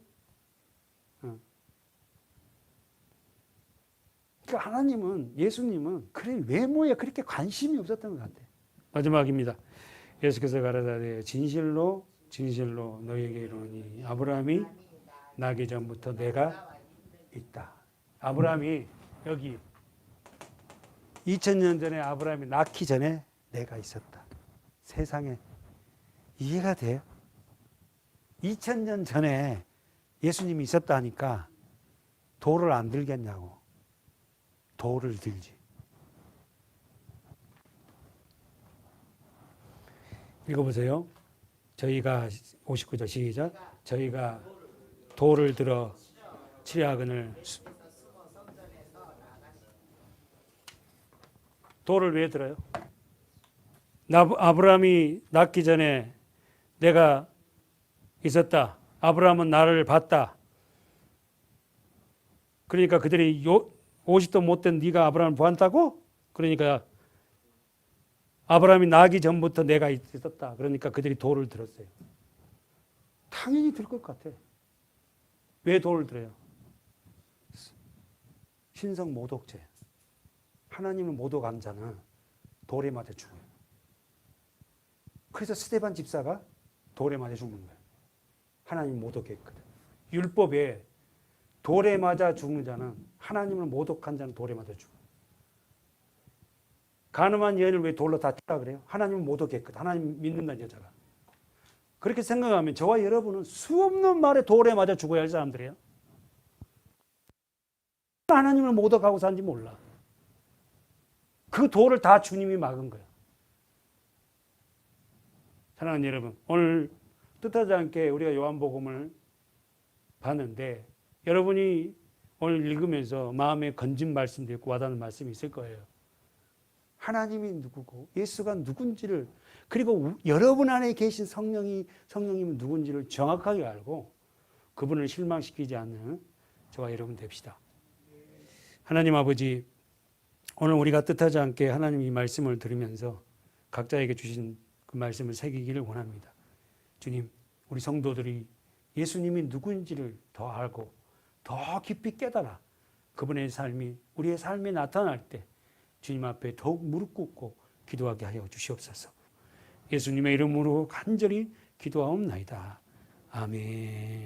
그러니까 하나님은 예수님은 그래 외모에 그렇게 관심이 없었던 것 같아요. 마지막입니다. 예수께서 가라사대 진실로 진실로 너희에게 이르노니 아브라함이 나기 전부터 내가 있다. 아브라함이 여기 2000년 전에 아브라함이 낳기 전에 내가 있었다. 세상에 이해가 돼요? 2000년 전에 예수님이 있었다니까 돌을 안 들겠냐고. 돌을 들지. 읽어보세요. 저희가 59절 시작. 저희가 돌을 들어 치려하거늘 돌을 왜 들어요? 아브라함이 낳기 전에 내가 있었다. 아브라함은 나를 봤다. 그러니까 그들이 50도 못된 네가 아브라함을 보았다고? 그러니까 아브라함이 나기 전부터 내가 있었다. 그러니까 그들이 돌을 들었어요. 당연히 들 것 같아. 왜 돌을 들어요? 신성 모독죄. 하나님을 모독한 자는 돌에 맞아 죽어요. 그래서 스데반 집사가 돌에 맞아 죽는 거예요. 하나님 모독했거든. 율법에 돌에 맞아 죽는 자는 하나님을 모독한 자는 돌에 맞아 죽어요. 가늠한 여인을 왜 돌로 다쳤다 그래요? 하나님을 모독했거든. 하나님 믿는다는 여자가. 그렇게 생각하면 저와 여러분은 수없는 말에 돌에 맞아 죽어야 할 사람들이에요. 하나님을 모독하고 산지 몰라. 그 돌을 다 주님이 막은 거예요. 사랑하는 여러분, 오늘 뜻하지 않게 우리가 요한복음을 봤는데 여러분이 오늘 읽으면서 마음에 건진 말씀도 있고 와닿는 말씀이 있을 거예요. 하나님이 누구고 예수가 누군지를 그리고 여러분 안에 계신 성령님은 누군지를 정확하게 알고 그분을 실망시키지 않는 저와 여러분 됩시다. 하나님 아버지, 오늘 우리가 뜻하지 않게 하나님 이 말씀을 들으면서 각자에게 주신 그 말씀을 새기기를 원합니다. 주님, 우리 성도들이 예수님이 누구인지를 더 알고 더 깊이 깨달아 그분의 삶이 우리의 삶에 나타날 때 주님 앞에 더욱 무릎 꿇고 기도하게 하여 주시옵소서. 예수님의 이름으로 간절히 기도하옵나이다. 아멘.